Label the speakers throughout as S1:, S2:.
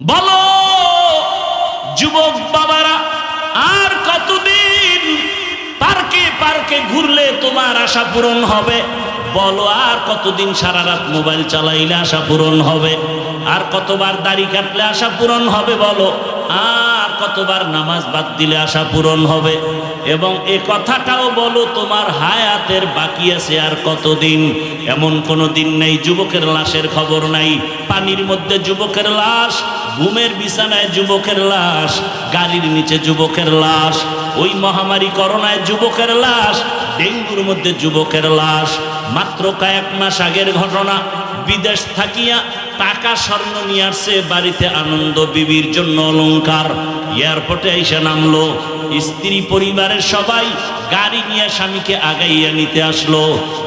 S1: বলো যুবক বাবারা, আর কতদিন পার্কে পার্কে ঘুরলে তোমার আশা পূরণ হবে? বলো আর কতদিন সারা রাত মোবাইল চালাইলে আশা পূরণ হবে? আর কতবার দাড়ি কাটলে আশা পূরণ হবে? বলো আর কতবার নামাজ বাদ দিলে আশা পূরণ হবে? এবং এ কথাটাও বলো তোমার হায়াতের বাকি আছে আর কতদিন? এমন কোনো দিন নেই যুবকের লাশের খবর নাই। পানির মধ্যে যুবকের লাশ, ঘুমের বিছানায় যুবকের লাশ, গাড়ির নিচে যুবকের লাশ, ওই মহামারী করোনায় যুবকের লাশ, ডেঙ্গুর মধ্যে যুবকের লাশ। মাত্র কয়েক মাস আগের ঘটনা, বিদেশ থাকিয়া টাকা স্বর্ণ নিয়ে আসছে বাড়িতে আনন্দ বিবির জন্য অলংকার। এয়ারপোর্টে এসে নামলো, স্ত্রী পরিবারের সবাই গাড়ি নিয়ে স্বামীকে আগাইয়া নিতে আসলো।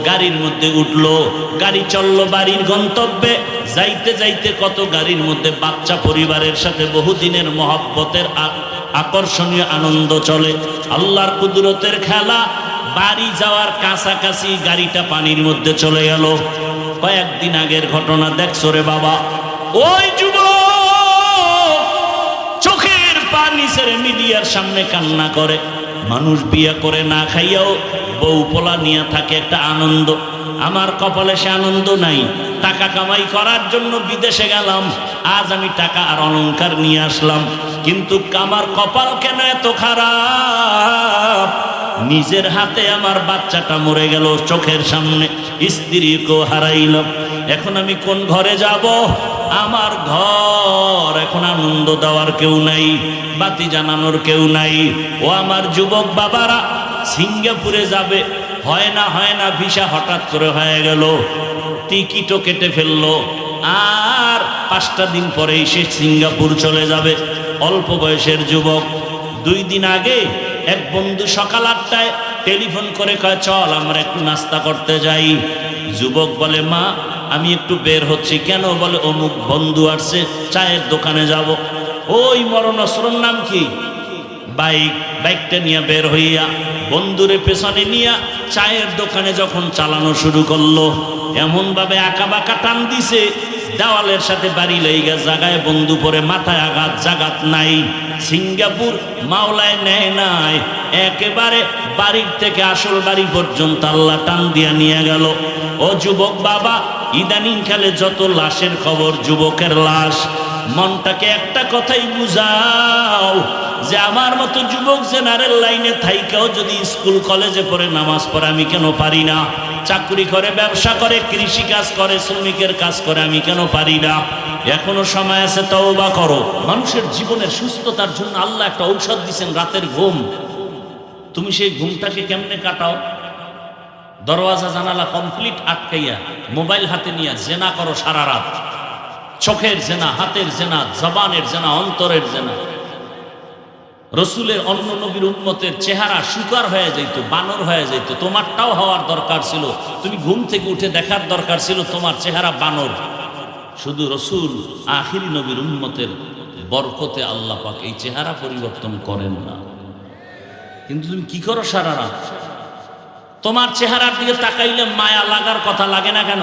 S1: গাড়ির মধ্যে উঠলো, গাড়ি চললো বাড়ির গন্তব্যে। যাইতে যাইতে কত গাড়ির মধ্যে বাচ্চা পরিবারের সাথে বহুদিনের মহব্বতের আকর্ষণীয় আনন্দ চলে। আল্লাহর কুদরতের খেলা, বাড়ি যাওয়ার কাছাকাছি গাড়িটা পানির মধ্যে চলে গেল। কয়েকদিন আগের ঘটনা দেখছো রে বাবা। ওই যুবক চোখের পানি ছেড়ে মিডিয়ার সামনে কান্না করে। মানুষ বিয়ে করে না খাইয়াও বউ পোলা নিয়ে থাকে একটা আনন্দ। আমার কপালে সে আনন্দ নাই। টাকা কামাই করার জন্য বিদেশে গেলাম, আজ আমি টাকা আর অলংকার নিয়ে আসলাম, কিন্তু আমার কপাল কেন এত খারাপ? নিজের হাতে আমার বাচ্চাটা মরে গেল চোখের সামনে, স্ত্রীকেও হারাইলাম। এখন আমি কোন ঘরে যাব? আমার ঘর এখন আনন্দ দেওয়ার কেউ নাই, বাতি জানানোর কেউ নাই। ও আমার যুবক বাবারা, সিঙ্গাপুরে যাবে, হয় না ভিসা হঠাৎ করে হয়ে গেল, টিকিটও কেটে ফেললো, আর 5টা দিন পরেই সে সিঙ্গাপুর চলে যাবে। অল্প বয়সের যুবক। 2 দিন আগে এক বন্ধু সকাল 8টায় টেলিফোন করে কয় চল আমরা একটু নাস্তা করতে যাই। যুবক বলে মা আমি একটু বের হচ্ছি। কেন? বলে অমুক বন্ধু আসছে, চায়ের দোকানে যাব। ওই মরণস্রোর নাম কি? বাইকটা নিয়ে বের হইয়া বন্ধুরে পেছনে নিয়ে চায়ের দোকানে যখন চালানো শুরু করলো, এমন ভাবে আঁকা বাঁকা টান দিছে, দেওয়ালের সাথে বাড়ি লেগে জায়গায় বন্ধু পরে মাথায় আঘাত, জাগাত নাই। সিঙ্গাপুর মাওলায় নেয় নাই, একেবারে বাড়ির থেকে আসল বাড়ি পর্যন্ত আল্লাহ টান দিয়া নিয়ে গেল। ও যুবক বাবা, ইদানিং কালে যত লাশের খবর, যুবকের লাশ। মনটাকে একটা কথাই বুঝাও যে আমার মতো যুবক জেনারেল লাইনে থাইকাও যদি স্কুল কলেজে পড়ে নামাজ পড়ে আমি কেন পারি না? চাকরি করে, ব্যবসা করে, কৃষি কাজ করে, শ্রমিকের কাজ করে, আমি কেন পারি না? এখনো সময় আছে, তওবা করো। মানুষের জীবনের সুস্থতার জন্য আল্লাহ একটা ঔষধ দিয়েছেন, রাতের ঘুম। তুমি সেই ঘুমটাকে কেমনে কাটাও? দরওয়াজা জানালা কমপ্লিট আটকাইয়া মোবাইল হাতে নিয়ে জেনা করো সারা রাত। চোখের জেনা, হাতের জেনা, জবানের জেনা, অন্তরের জেনা। রসুলের অন্য নবীর উম্মতের চেহারা শুকার হয়ে যাইত, বানর হয়ে যাইত। তোমারটাও হওয়ার দরকার ছিল। তুমি ঘুম থেকে উঠে দেখার দরকার ছিল তোমার চেহারা বানর। শুধু রসুল আখিরি নবীর উম্মতের বরকতে আল্লাহ পাক এই চেহারা পরিবর্তন করেন না। কিন্তু তুমি কি করো সারা রাত? তোমার চেহারার দিকে তাকাইলে মায়া লাগার কথা লাগে না কেন?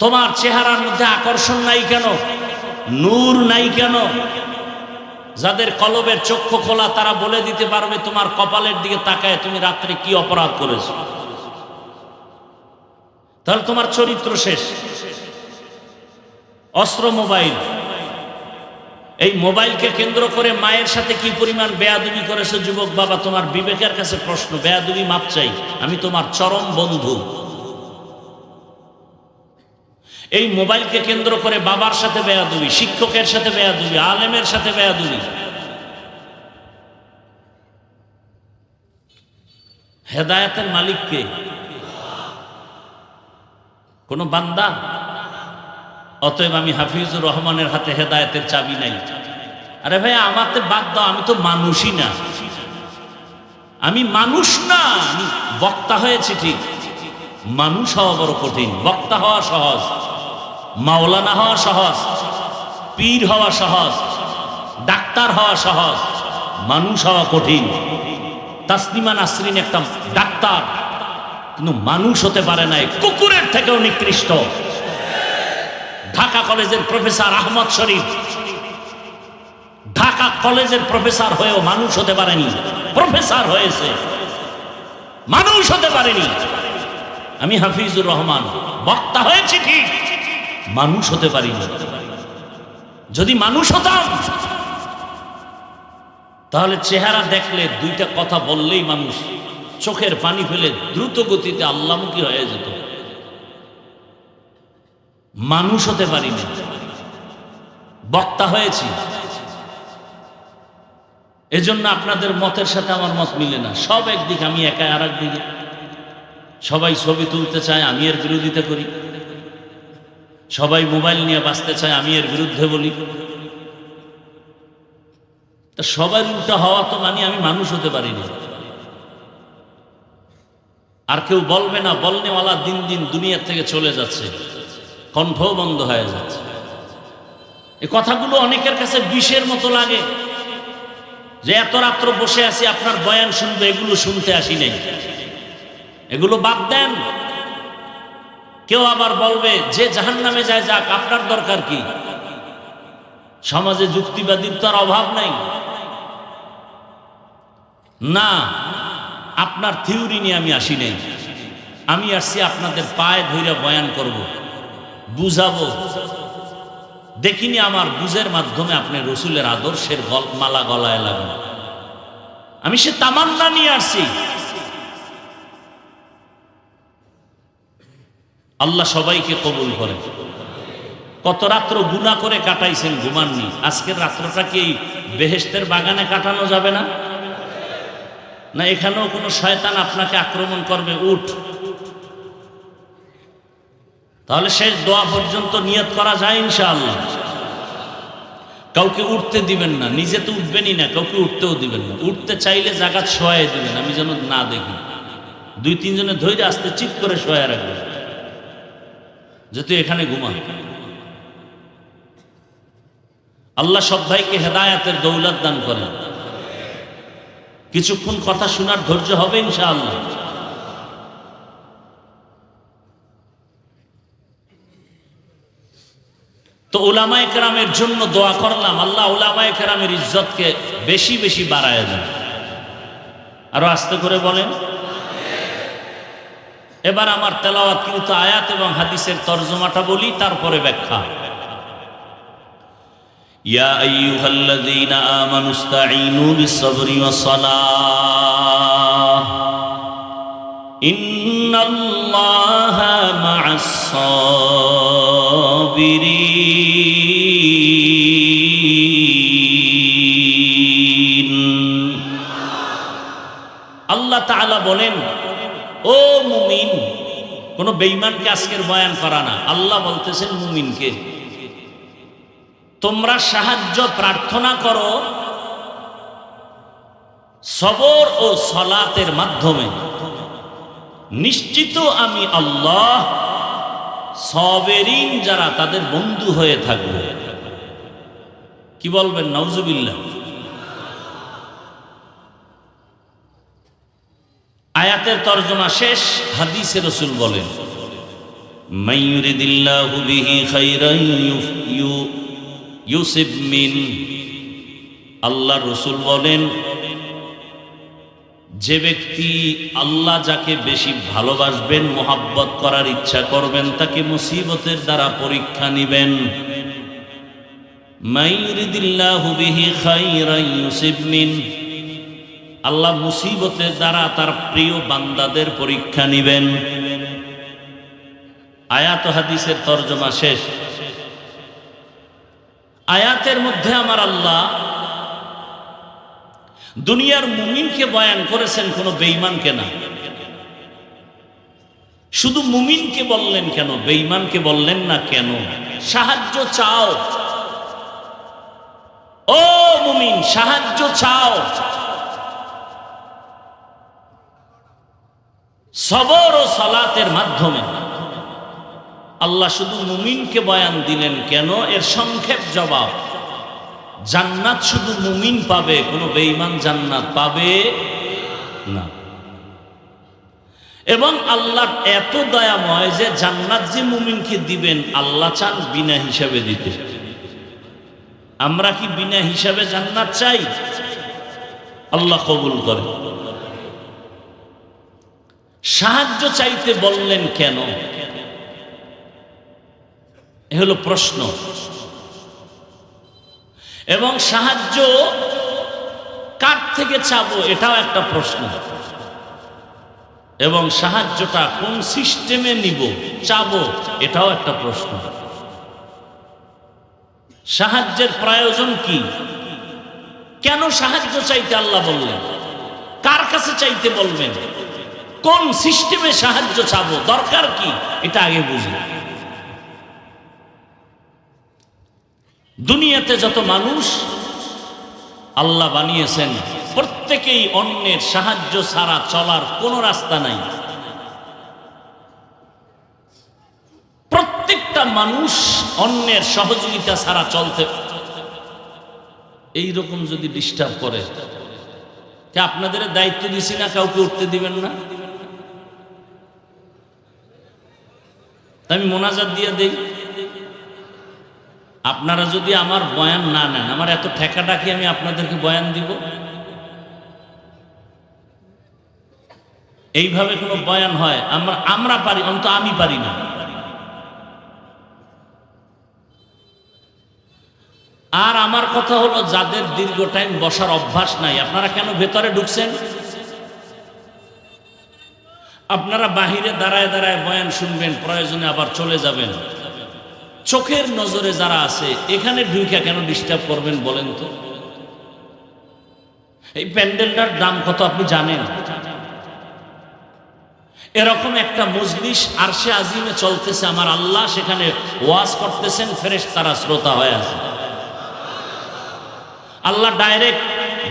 S1: তোমার চেহারার মধ্যে আকর্ষণ নাই কেন? নূর নাই কেন? যাদের কলবের চক্ষু খোলা তারা বলে দিতে পারবে তোমার কপালের দিকে তাকায় তুমি রাত্রে কি অপরাধ করেছো। তাহলে তোমার চরিত্র শেষ। অস্ত্র মোবাইল। এই মোবাইলকে কেন্দ্র করে মায়ের সাথে কি পরিমাণ বেয়াদবি করেছো যুবক বাবা, তোমার বিবেকের কাছে প্রশ্ন। বেয়াদবি মাপ চাই, আমি তোমার চরম বন্ধু। এই মোবাইলকে কেন্দ্র করে বাবার সাথে বেয়াদবি, শিক্ষকের সাথে বেয়াদবি, আলেমের সাথে বেয়াদবি। হেদায়েতের মালিক কে? কোন বান্দা? অতএব আমি হাফিজুর রহমানের হাতে হেদায়েতের চাবি নাই। আরে ভাই আমাকে বাদ দাও, আমি তো মানুষই না। আমি মানুষ না, আমি বক্তা হয়েছি ঠিক। মানুষ হওয়া বড় কঠিন, বক্তা হওয়া সহজ, মাওলানা হওয়া সহজ, পীর হওয়া সহজ, ডাক্তার হওয়া সহজ, মানুষ হওয়া কঠিন। তাসলিমা নাসরিন একটা ডাক্তার, কিন্তু মানুষ হতে পারে নাই, কুকুরের থেকেও নিকৃষ্ট। ঢাকা কলেজের প্রফেসর আহমদ শরীফ ঢাকা কলেজের প্রফেসর হয়েও মানুষ হতে পারেনি। প্রফেসর হয়েছে, মানুষ হতে পারেনি। আমি হাফিজুর রহমান বক্তা হয়েছি ঠিক, মানুষ হতে পারিনি। যদি মানুষ হতাম তাহলে চেহারা দেখলে দুইটা কথা বললেই মানুষ চোখের পানি ফেলে দ্রুত গতিতে আল্লাহমুখী হয়ে যেত। মানুষ হতে পারিনি, বক্তা হয়েছি। এজন্য আপনাদের মতের সাথে আমার মত মিলে না। সব একদিকে, আমি একা আর একদিকে। সবাই ছবি তুলতে চায়, আমি এর বিরোধিতা করি। সবাই মোবাইল নিয়ে বাঁচতে চায়, আমি এর বিরুদ্ধে বলি। তা সবার উল্টা হওয়া তো মানে আমি মানুষ হতে পারিনি। আর কেউ বলবে না, বলনেওয়ালা দিন দিন দুনিয়ার থেকে চলে যাচ্ছে, কণ্ঠও বন্ধ হয়ে যাচ্ছে। এই কথাগুলো অনেকের কাছে বিষের মতো লাগে, যে এত রাত্র বসে আছি আপনার বয়ান শুনবে, এগুলো শুনতে আসি নাই, এগুলো বাদ দেন। কেউ আবার বলবে যে জাহান্নামে যায় যাক, আপনার দরকার কি? সমাজে যুক্তিবাদীর তো আর অভাব নাই। না, আপনার থিওরি নিয়ে আমি আসি নাই। আমি আসছি আপনাদের পায়ে ধইরা বয়ান করব, বুঝাবো। দেখিনি আমার বুঝের মাধ্যমে আপনি রসুলের আদর্শের মালা গলায় লাগান। আমি সে তামান্না নিয়ে আসছি। আল্লাহ সবাইকে কবুল করে। কত রাত্র গুনাহ করে কাটাইছেন, ঘুমাননি। আজকের রাত্রটা কি বেহেশতের বাগানে কাটানো যাবে না? না এখানেও কোনো শয়তান আপনাকে আক্রমণ করবে? উঠ। তাহলে শেষ দোয়া পর্যন্ত নিয়ত করা যায় ইনশাআল্লাহ। কাউকে উঠতে দিবেন না, নিজে তো উঠবেনই না, কাউকে উঠতেও দিবেন না। উঠতে চাইলে জায়গা শোয়াই দিবেন, আমি যেন না দেখি। দুই তিনজনে ধৈর্য আস্তে চিৎ করে শোয়া রাখবেন, যে তুই এখানে ঘুমা। আল্লাহ সব ভাইকে হেদায়েতের দৌলত দান করেন। কিছুক্ষণ কথা শোনার ধৈর্য হবে ইনশাআল্লাহ। তো উলামায়ে কেরামের জন্য দোয়া করলাম, আল্লাহ উলামায়ে কেরামের ইজ্জতকে বেশি বেশি বাড়ায় দেন। আরো আস্তে করে বলেন। এবার আমার তেলাওয়াতকৃত আয়াত এবং হাদিসের তরজমাটা বলি, তারপরে ব্যাখ্যা। ইয়া আইয়ুহাল্লাযীনা আমানুস্তাঈনু বিস-সাবরি ওয়াস-সালাহ ইন্নাল্লাহা মা'আস-সাবিরিন। আল্লাহ তাআলা বলেন, ও মুমিন, কোন বেঈমানকে আজকের বয়ান করা না। আল্লাহ বলতেছেন মুমিনকে, তোমরা সাহায্য প্রার্থনা করো সবর ও সালাতের মাধ্যমে। নিশ্চিত আমি আল্লাহ সাবিরিন যারা তাদের বন্ধু হয়ে থাকবে। কি বলবেন? নাউজুবিল্লাহ। আয়াতের তরজমা শেষ। হাদিসে রাসূল বলেন, মাইয়ুরিদিল্লাহু বিহি খাইরান ইউসিব মিন। আল্লাহ রাসূল বলেন, যে ব্যক্তি আল্লাহ যাকে বেশি ভালোবাসবেন, মোহাব্বত করার ইচ্ছা করবেন, তাকে মুসিবতের দ্বারা পরীক্ষা নিবেন। মাইয়ুরিদিল্লাহু বিহি খাইরান ইউসিব মিন। আল্লাহ মুসিবতের দ্বারা তার প্রিয় বান্দাদের পরীক্ষা নিবেন। আয়াত হাদিসের তরজমা শেষ। আয়াতের মধ্যে আমার আল্লাহ দুনিয়ার মুমিনকে বয়ান করেছেন, কোনো বেঈমানকে না। শুধু মুমিনকে বললেন কেন, বেঈমানকে বললেন না কেন? সাহায্য চাও, ও মুমিন, সাহায্য চাও। সবর ও সালাতের মাধ্যমে। আল্লাহ শুধু মুমিনকে বয়ান দিলেন কেন? এর সংক্ষেপ জবাব, জান্নাত শুধু মুমিন পাবে, কোনো বেঈমান জান্নাত পাবে না। এবং আল্লাহ এত দয়াময় যে জান্নাত যে মুমিনকে দিবেন আল্লাহ চান বিনা হিসাবে দিতে। আমরা কি বিনা হিসাবে জান্নাত চাই? আল্লাহ কবুল করে। সাহায্য চাইতে বললেন কেন? এ হলো প্রশ্ন। এবং সাহায্য কার থেকে চাবো এটাও একটা প্রশ্ন। এবং সাহায্যটা কোন সিস্টেমে নিব চাবো এটাও একটা প্রশ্ন। সাহায্যের প্রয়োজন কি? কেন সাহায্য চাইতে আল্লাহ বললেন? কার কাছে চাইতে বলবেন? কোন সিস্টেমে সাহায্য চাবো? দরকার কি? এটা আগে বুঝি। দুনিয়াতে যত মানুষ আল্লাহ বানিয়েছেন প্রত্যেকেই অন্যের সাহায্য ছাড়া চলার কোনো রাস্তা নাই। প্রত্যেকটা মানুষ অন্যের সহযোগিতা ছাড়া চলতে। এইরকম যদি ডিস্টার্ব করে, আপনাদের দায়িত্ব দিছি না কাউকে উঠতে দিবেন না? আমি মোনাজাত দিয়ে দেই, আপনারা যদি আমার বয়ান না নেন, আমার এত ঠেকাটা কি আমি আপনাদেরকে বয়ান দিব? এইভাবে কোনো বয়ান হয়? আমরা পারি, অন্তত আমি পারি না। আর আমার কথা হলো, যাদের দীর্ঘ টাইম বসার অভ্যাস নাই, আপনারা কেন ভেতরে ঢুকছেন? আপনারা বাহিরে দাঁড়ায় দাঁড়ায় বয়ান শুনবেন, প্রয়োজনে আবার চলে যাবেন। চোখের নজরে যারা আছে এখানে ঢুকে কেন ডিস্টার্ব করবেন বলেন তো? এই প্যান্ডেলটার দাম কত আপনি জানেন? এরকম একটা মজলিস আরশে আজিমে চলতেছে, আমার আল্লাহ সেখানে ওয়াজ করতেছেন, ফেরেশতারা শ্রোতা হয়ে আছে। আল্লাহ ডাইরেক্ট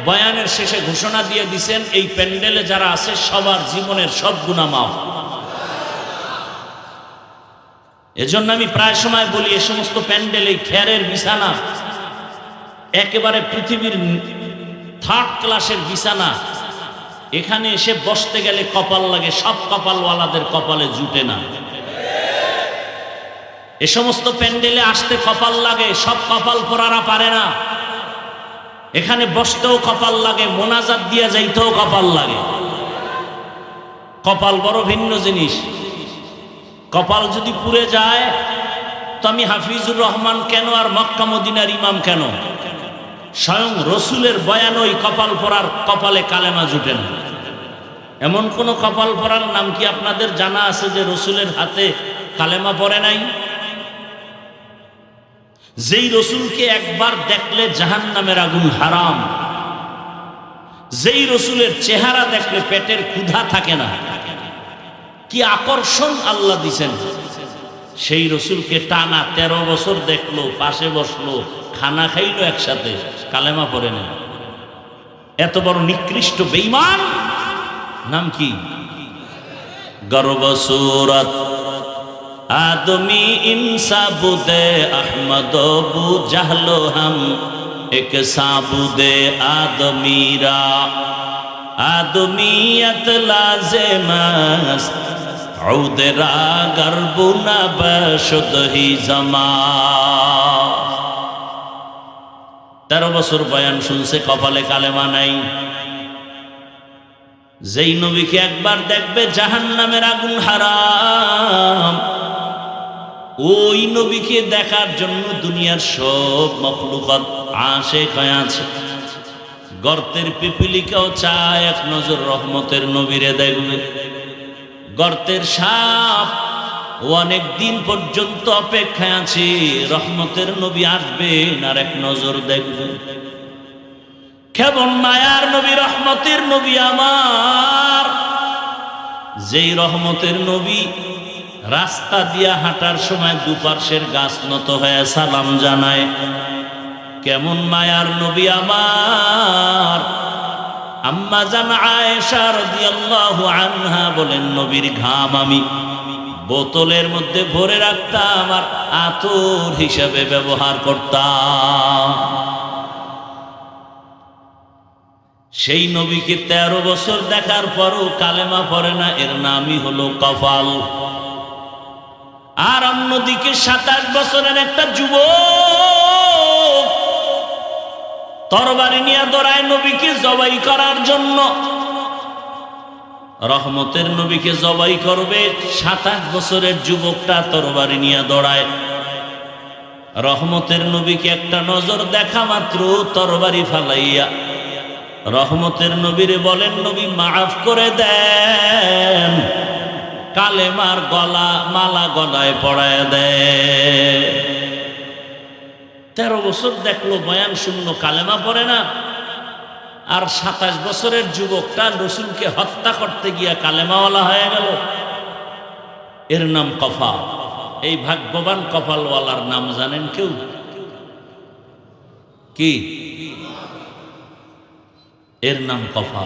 S1: বয়ানের শেষে ঘোষণা দিয়ে দিছেন, এই প্যান্ডেলে যারা আছে সবার জীবনের সব গুনাহ মাফ। এজন্য আমি প্রায় সময় বলি, এ সমস্ত প্যান্ডেল, এই খেরের বিছানা, একেবারে পৃথিবীর থার্ড ক্লাসের বিছানা। এখানে এসে বসতে গেলে কপাল লাগে, সব কপালওয়ালাদের কপালে জুটে না। এ সমস্ত প্যান্ডেলে আসতে কপাল লাগে, সব কপাল পরারা পারে না। এখানে বসতেও কপাল লাগে, মোনাজাত দিয়ে যাইতেও কপাল লাগে। কপাল বড় ভিন্ন জিনিস। কপাল যদি পুড়ে যায় তো আমি হাফিজুর রহমান কেন আর মক্কা মদিনার ইমাম কেন? স্বয়ং রসুলের বয়ান ওই কপাল পরার কপালে কালেমা জুটে না। এমন কোন কপাল পরার নাম কি আপনাদের জানা আছে যে রসুলের হাতে কালেমা পড়ে নাই? যেই রসুলকে একবার দেখলে জাহান্নামের আগুন হারাম, যেই রসুলের চেহারা দেখলে পেটের ক্ষুধা থাকে না, কি আকর্ষণ আল্লাহ দিছেন। সেই রসুলকে টানা 13 বছর দেখলো, পাশে বসলো, খানা খাইলো একসাথে, কালেমা পড়ে না। এত বড় নিকৃষ্ট বেঈমান, নাম কি? গর্ব সুরত आदमी इंसाबुदे अहमद बु जहलो हम एक साबुदे आदमीरा आदमीयत लाज़िमस औदरा गर्बुना बशुद ही जमा। 13 বছর বয়ান শুনছে, কপালে কালেমা নাই। যেই নবীকে একবার দেখবে জাহান্নামের আগুন হারাম, ওই নবীকে দেখার জন্য দুনিয়ার সব মখলুকাত আশিক হয়ে আছে। গর্তের পিপিলিকাও চায় এক নজর রহমতের নবীরে দেখবে। গর্তের সাপ অনেক দিন পর্যন্ত অপেক্ষায় আছে, রহমতের নবী আসবেন আর এক নজর দেখবে। কেমন মায়ার নবী, রহমতের নবী আমার, যেই রহমতের নবী রাস্তা দিয়া হাঁটার সময় দুপার্শ্বের গাছ নত হয়ে সালাম জানায়। কেমন মায়ার নবী আমার। আম্মা জান আয়েশা রাদিয়াল্লাহু আনহা বলেন, নবীর ঘাম আমি বোতলের মধ্যে ভরে রাখতাম আর আতর হিসাবে ব্যবহার করতাম। সেই নবীকে 13 বছর দেখার পরও কালেমা পড়ে না, এর নামই হলো কফাল। আর অন্যদিকে 27 বছরের একটা যুবক তরবারি নিয়ে দৌড়ায় নবীকে জবাই করার জন্য। রহমতের নবীকে জবাই করবে, 27 বছরের যুবকটা তরবারি নিয়ে দৌড়ায়। রহমতের নবীকে একটা নজর দেখা মাত্র তরবারি ফালাইয়া রহমতের নবীরে বলেন, নবী মাফ করে দেন, কালেমার মালা গলায় পড়ায় দেয়। 13 বছর দেখলো বয়ান শূন্য, কালেমা পড়ে না। আর 27 বছরের যুবকটা রসুলকে হত্যা করতে গিয়া কালেমাওয়ালা হয়ে গেল। এর নাম কফা। এই ভাগ্যবান কপালওয়ালার নাম জানেন কেউ? কি? এর নাম কফা।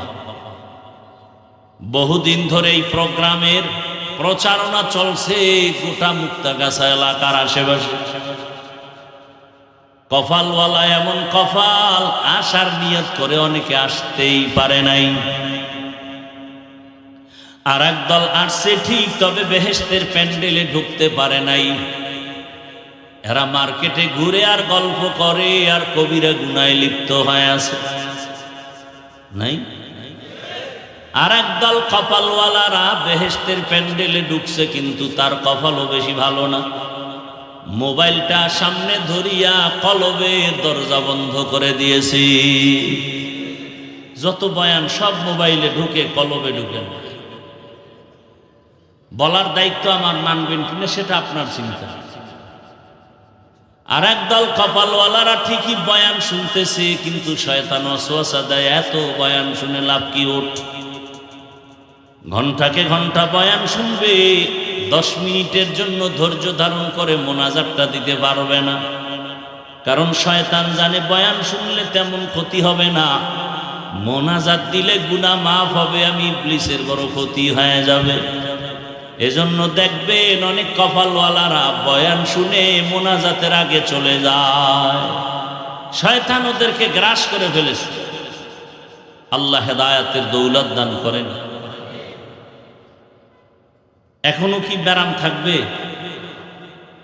S1: বহুদিন ধরে এই প্রোগ্রামের প্রচারণা চলছে গোটা মুক্তাগাছা এলাকার আশেপাশে। কফালওয়ালা এমন কফাল, আসার নিয়ত করে অনেকে আসতেই পারে নাই। আর একদল আসছে ঠিক, তবে বেহেশতের প্যান্ডেলে ঢুকতে পারে নাই। এরা মার্কেটে ঘুরে আর গল্প করে আর কবিরা গুনায় লিপ্ত হয়ে আছে নাই। আর একদল কপালওয়ালারা বেহেশতের প্যান্ডেলে ঢুকছে, কিন্তু তার কপালও বেশি ভালো না। মোবাইলটা সামনে ধরিয়া কলবের দরজা বন্ধ করে দিয়েছি। যত বয়ান সব মোবাইলে ঢুকে, কলবে ঢুকে না। বলার দায়িত্ব আমার, মানবেন কিনা সেটা আপনার চিন্তা। আর একদল কপালওয়ালারা ঠিকই বয়ান শুনতেছে, কিন্তু শয়তান ওয়াসওয়াসা দেয়, এত বয়ান শুনে লাভ কি? ওঠ, ঘন্টাকে ঘন্টা বয়ান শুনবে, 10 মিনিটের জন্য ধৈর্য ধারণ করে মোনাজাতটা দিতে পারবে না। কারণ শয়তান জানে বয়ান শুনলে তেমন ক্ষতি হবে না, মোনাজাত দিলে গুনাহ মাফ হবে, আমি ইবলিসের বড় ক্ষতি হয়ে যাবে। এজন্য দেখবেন অনেক কপালওয়ালারা বয়ান শুনে মোনাজাতের আগে চলে যায়। শয়তান ওদেরকে গ্রাস করে ফেলেছে। আল্লাহ হেদায়েতের দৌলত দান করেন। এখনো কি ব্যারাম থাকবে?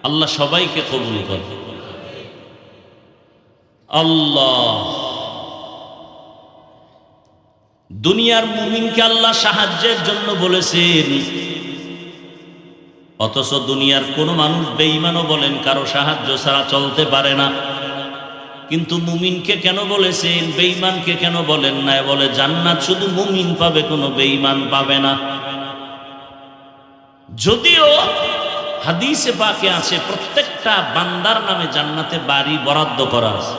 S1: আল্লাহ সবাইকে কবুল করে। আল্লাহ দুনিয়ার মুমিনকে আল্লাহ সাহায্যের জন্য বলেছেন, অথচ দুনিয়ার কোন মানুষ বেঈমানও বলেন কারো সাহায্য ছাড়া চলতে পারে না। কিন্তু মুমিনকে কেন বলেছেন, বেঈমানকে কেন বলেন না? বলে জান্নাত শুধু মুমিন পাবে, কোনো বেঈমান পাবে না। যদিও হাদিসে পাকে আছে প্রত্যেকটা বান্দার নামে জান্নাতে বাড়ি বরাদ্দ করা আছে।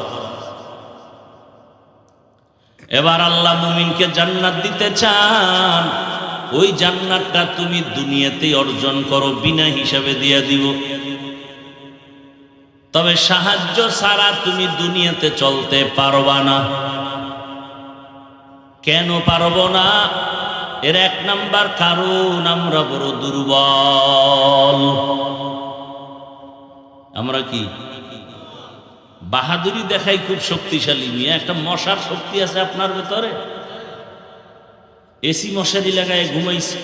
S1: এবার আল্লাহ মুমিনকে জান্নাত দিতে চান, ওই জান্নাতটা তুমি দুনিয়াতে অর্জন করো, বিনা হিসাবে দিয়ে দিব। তবে সাহায্য ছাড়া তুমি দুনিয়াতে চলতে পারবা না। কেন পারবো না? এর 1 নাম্বার কারণ, আমরা বড় দুর্বল। আমরা কি বাহাদুরি দেখাই খুব শক্তিশালী। নিয়ে একটা মশার শক্তি আছে আপনার ভেতরে। এসি মশারি লাগায় ঘুমাইছে,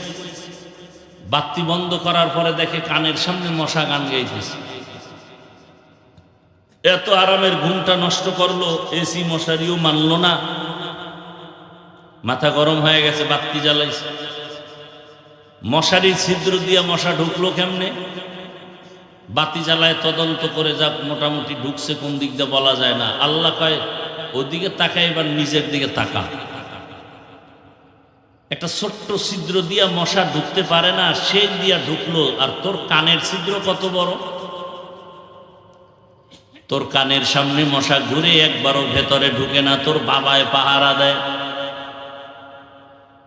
S1: বাতি বন্ধ করার পরে দেখে কানের সামনে মশা গান গাইতেছে। এত আরামের ঘুমটা নষ্ট করলো, এসি মশারিও মানলো না, মাথা গরম হয়ে গেছে, বাতি জ্বালাইছে। মশারির ছিদ্র দিয়া মশা ঢুকলো কেমনে? বাতি জ্বালায় তদন্ত করে যাক, মোটামুটি ঢুকছে কোন দিক দিয়ে বলা যায় না। আল্লাহ কয় ওদিকে তাকায়, এবার নিজের দিকে তাকা। একটা ছোট্ট ছিদ্র দিয়া মশা ঢুকতে পারে না, সে দিয়া ঢুকলো। আর তোর কানের ছিদ্র কত বড়! তোর কানের সামনে মশা ঘুরে একবারও ভেতরে ঢুকে না, তোর বাবায় পাহারা দেয়।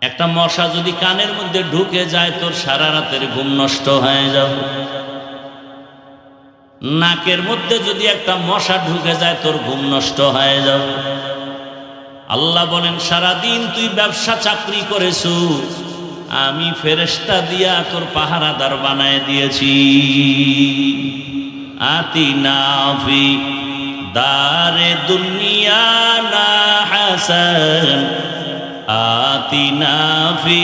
S1: একটা মশা যদি কানের মধ্যে ঢুকে যায়, তোর সারা রাতের ঘুম নষ্ট হয়ে যাবে। নাকের মধ্যে যদি একটা মশা ঢুকে যায়, তোর ঘুম নষ্ট হয়ে যাবে। আল্লাহ বলেন, সারাদিন তুই ব্যবসা চাকরি করেছো, আমি ফেরেশতা দিয়া তোর পাহারাদার বানায় দিয়েছি। আতিনা ফি দারে দুনিয়া না হাসান آتنا في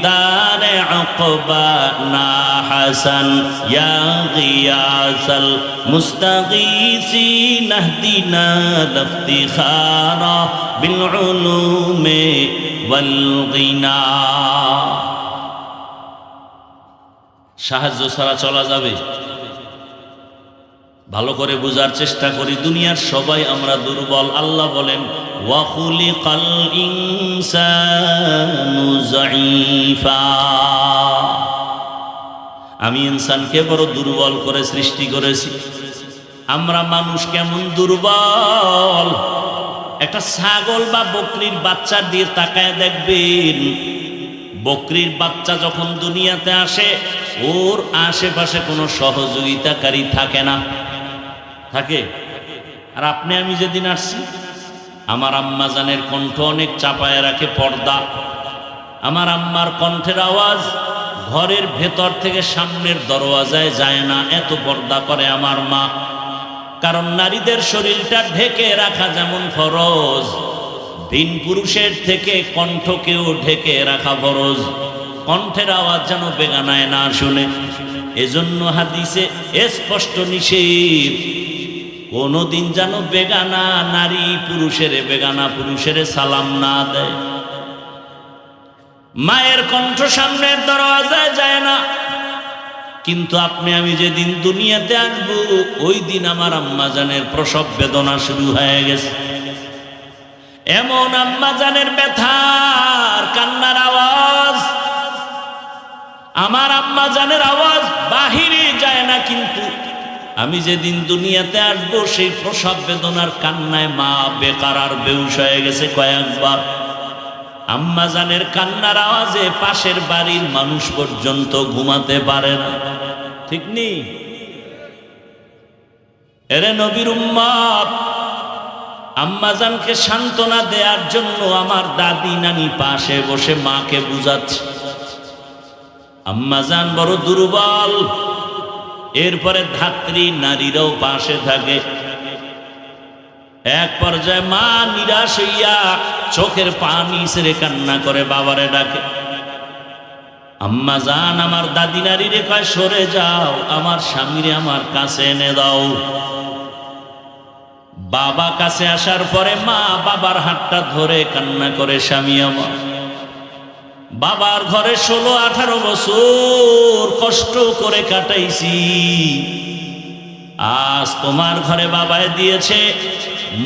S1: دار عقبانا حسن يا غياث المستغيثين اهدنا الافتخار بالعلوم والغنى সাহায্য ছাড়া চলা যাবে? ভালো করে বোঝার চেষ্টা করি। দুনিয়ার সবাই আমরা দুর্বল। আল্লাহ বলেন ওয়া খুলিকাল ইনসানু যায়ীফা, আমি ইনসানকে বড় দুর্বল করে সৃষ্টি করেছি। আমরা মানুষ কেমন দুর্বল! একটা ছাগল বা বকরির বাচ্চা দিয়ে তাকায় দেখবেন, বকরির বাচ্চা যখন দুনিয়াতে আসে ওর আশেপাশে কোনো সহযোগিতাকারী থাকে না, থাকে? আর আপনি আমি যেদিন আসছি, আমার আম্মা জানের কণ্ঠ অনেক চাপায় রাখে পর্দা। আমার আম্মার কণ্ঠের আওয়াজ ঘরের ভেতর থেকে সামনের দরওয়াজায় যায় না, এত পর্দা করে আমার মা। কারণ নারীদের শরীরটা ঢেকে রাখা যেমন ফরজ, ভিন পুরুষের থেকে কণ্ঠকেও ঢেকে রাখা ফরজ। কণ্ঠের আওয়াজ যেন বেগানায় না শুনে, এজন্য হাদিসে স্পষ্ট নিষেধ, কোনদিন যেন বেগানা নারী বেগানা পুরুষের সালাম না দেয়। মায়ের কণ্ঠ সামনের দরওয়াজায় যায় না। কিন্তু আপনি আমি যেদিন দুনিয়াতে আসবো ওই দিন আমার আম্মাজানের প্রসব বেদনা শুরু হয়ে গেছে। এমন আম্মাজানের ব্যথার কান্নার আওয়াজ, আমার আম্মাজানের আওয়াজ বাহিরে যায় না। কিন্তু আমি যেদিন দুনিয়াতে আসবো সেই প্রসব বেদনার কান্নায় মা বেকার আর বেহুশ হয়ে গেছে কয়েকবার। আম্মাজানের কান্নার আওয়াজে পাশের বাড়ির মানুষ পর্যন্ত ঘুমাতে পারে না, ঠিক নেই? এরে নবীর উম্মত, আম্মাজানকে সান্ত্বনা দেওয়ার জন্য আমার দাদি নানি পাশে বসে মাকে বুঝাচ্ছে আম্মাজান বড় দুর্বল। এরপরে ধাত্রী নারীরাও পাশে থাকে। এক পর্যায়ে মা নিরাশ হইয়া চোখের পানি ছেড়ে কান্না করে বাবারে ডাকে। আম্মাজান আমার দাদি নারীরে কয়, সরে যাও, আমার স্বামীরে আমার কাছে এনে দাও। বাবা কাছে আসার পরে মা বাবার হাতটা ধরে কান্না করে, স্বামী আমার, বাবার ঘরে 16-18 বছর কষ্ট করে কাটাইছি, আজ তোমার ঘরে বাবায় দিয়েছে,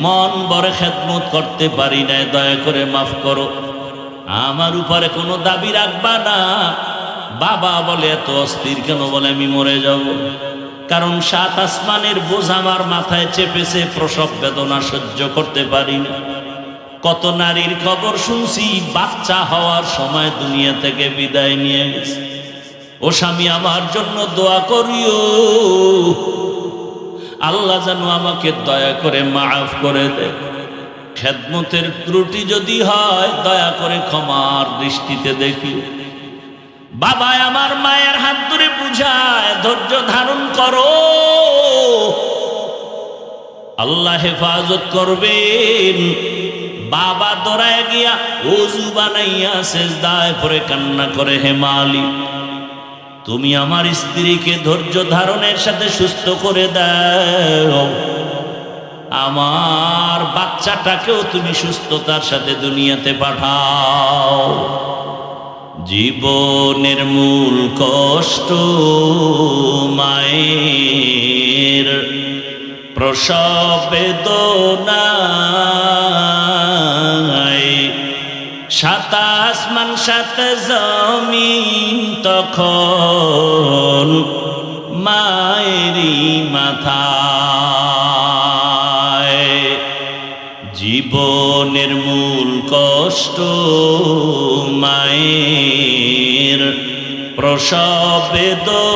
S1: মন বড় খেদমত করতে পারি নাই, দয়া করে মাফ করো, আমার উপরে কোনো দাবি রাখবা না। বাবা বলে, এত অস্থির কেন? বলে, আমি মরে যাব, কারণ 7 আসমানের বোঝ আমার মাথায় চেপেছে, প্রসব বেদনা সহ্য করতে পারি না। কত নারীর খবর শুনছি বাচ্চা হওয়ার সময় দুনিয়া থেকে বিদায় নিয়ে গেছে। ও স্বামী, আমার জন্য দোয়া করিও, আল্লাহ যেন আমাকে দয়া করে মাফ করে দেয়। খেদমতের ত্রুটি যদি হয় দয়া করে ক্ষমার দৃষ্টিতে দেখি। বাবা আমার মায়ের হাত ধরে বুঝায়, ধৈর্য ধারণ করো, আল্লাহ হেফাজত করবেন। বাবা দৌড়ায় গিয়া ওযু বানাইয়া সেজদায় পড়ে কান্না করে, হে মালিক, তুমি আমার স্ত্রীকে ধৈর্য ধারণের সাথে সুস্থ করে দাও, আমার বাচ্চাটাকেও তুমি সুস্থতার সাথে দুনিয়াতে পাঠাও। জীবনের মূল কষ্ট মায়ের, প্রসব বেদনায় 7 আসমান 7 জমিন তখন মায়েরই মাথায়। জীবনের মূল কষ্ট মায়ের, প্রসব বেদনায়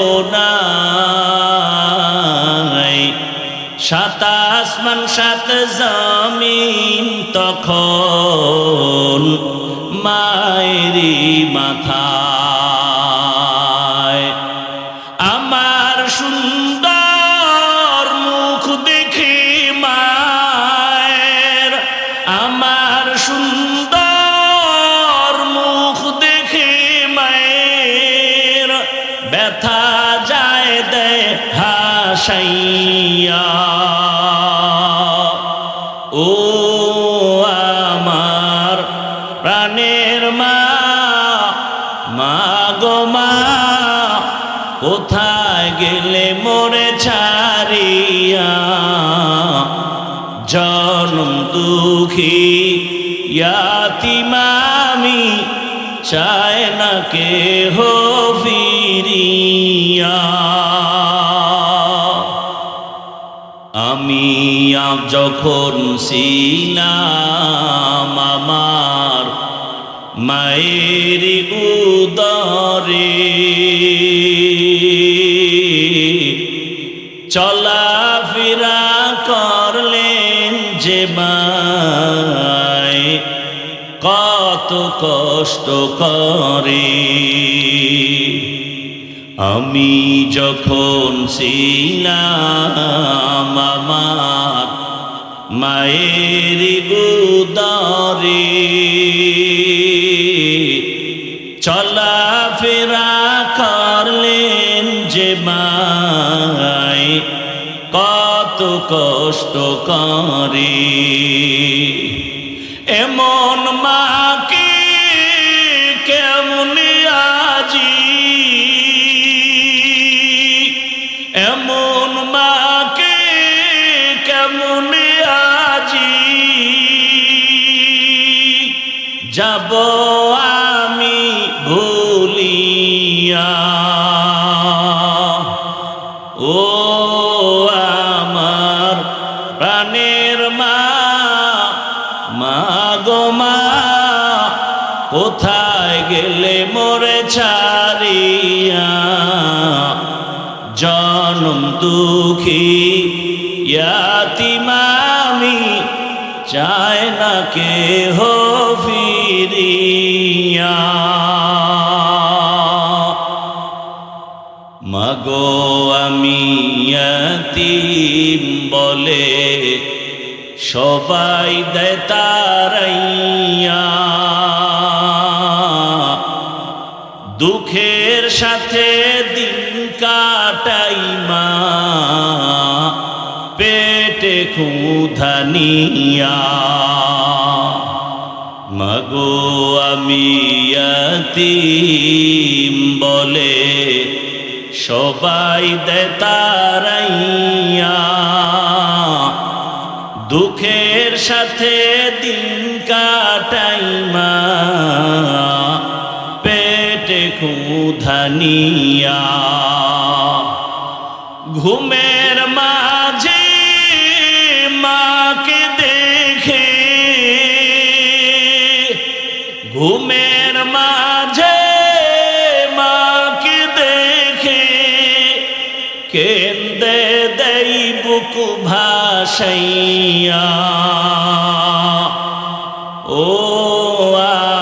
S1: 7 আসমান 7 জমিন তখন মায়েরই মাথায়। আমার সুন্দর মুখ দেখে মায়ের, আমার সুন্দর ভাসাইয়া। ও আমার প্রাণের মা, মা গো মা, কোথায় গেলে মোরে ছাড়িয়া? জনম দুঃখী ইয়াতীম আমি, চায় না কেহ ফিরিয়া। আমি যখন ছিলাম আমার মায়ের উদরে, চলাফেরা করলেন যে মায়, কত কষ্ট করে। আমি যখন ছিলাম আমার মায়ের উদরে, চলাফেরা করলেন যে মায়, কত কষ্ট করে। এমন মাকে কেমন আজি, এমন মাকে কেমন আজি যাব আমি ভুলিয়া। ও আমার প্রাণের মা, মা গো মা, কোথায় গেলে মোরে ছাড়িয়া? জনম দুঃখী ইয়াতীম আমি, চায় না কেহ ফিরিয়া। মাগো আমি ইয়াতীম বলে সবাই দেয় তাড়াইয়া, দুঃখের সাথে দিন কাটাই মা, পেটে ক্ষুধা নিয়া। মাগো আমি ইয়াতীম বলে সবাই দেয় তাড়াইয়া, দুঃখের সাথে দিন কাটাই মা, পেটে ক্ষুধা নিয়া। ঘুমের মাঝে মাকে দেখে, ঘুমের মাঝে মাকে দেখে, কেন্দে দেই বুক ভাসাইয়া। ও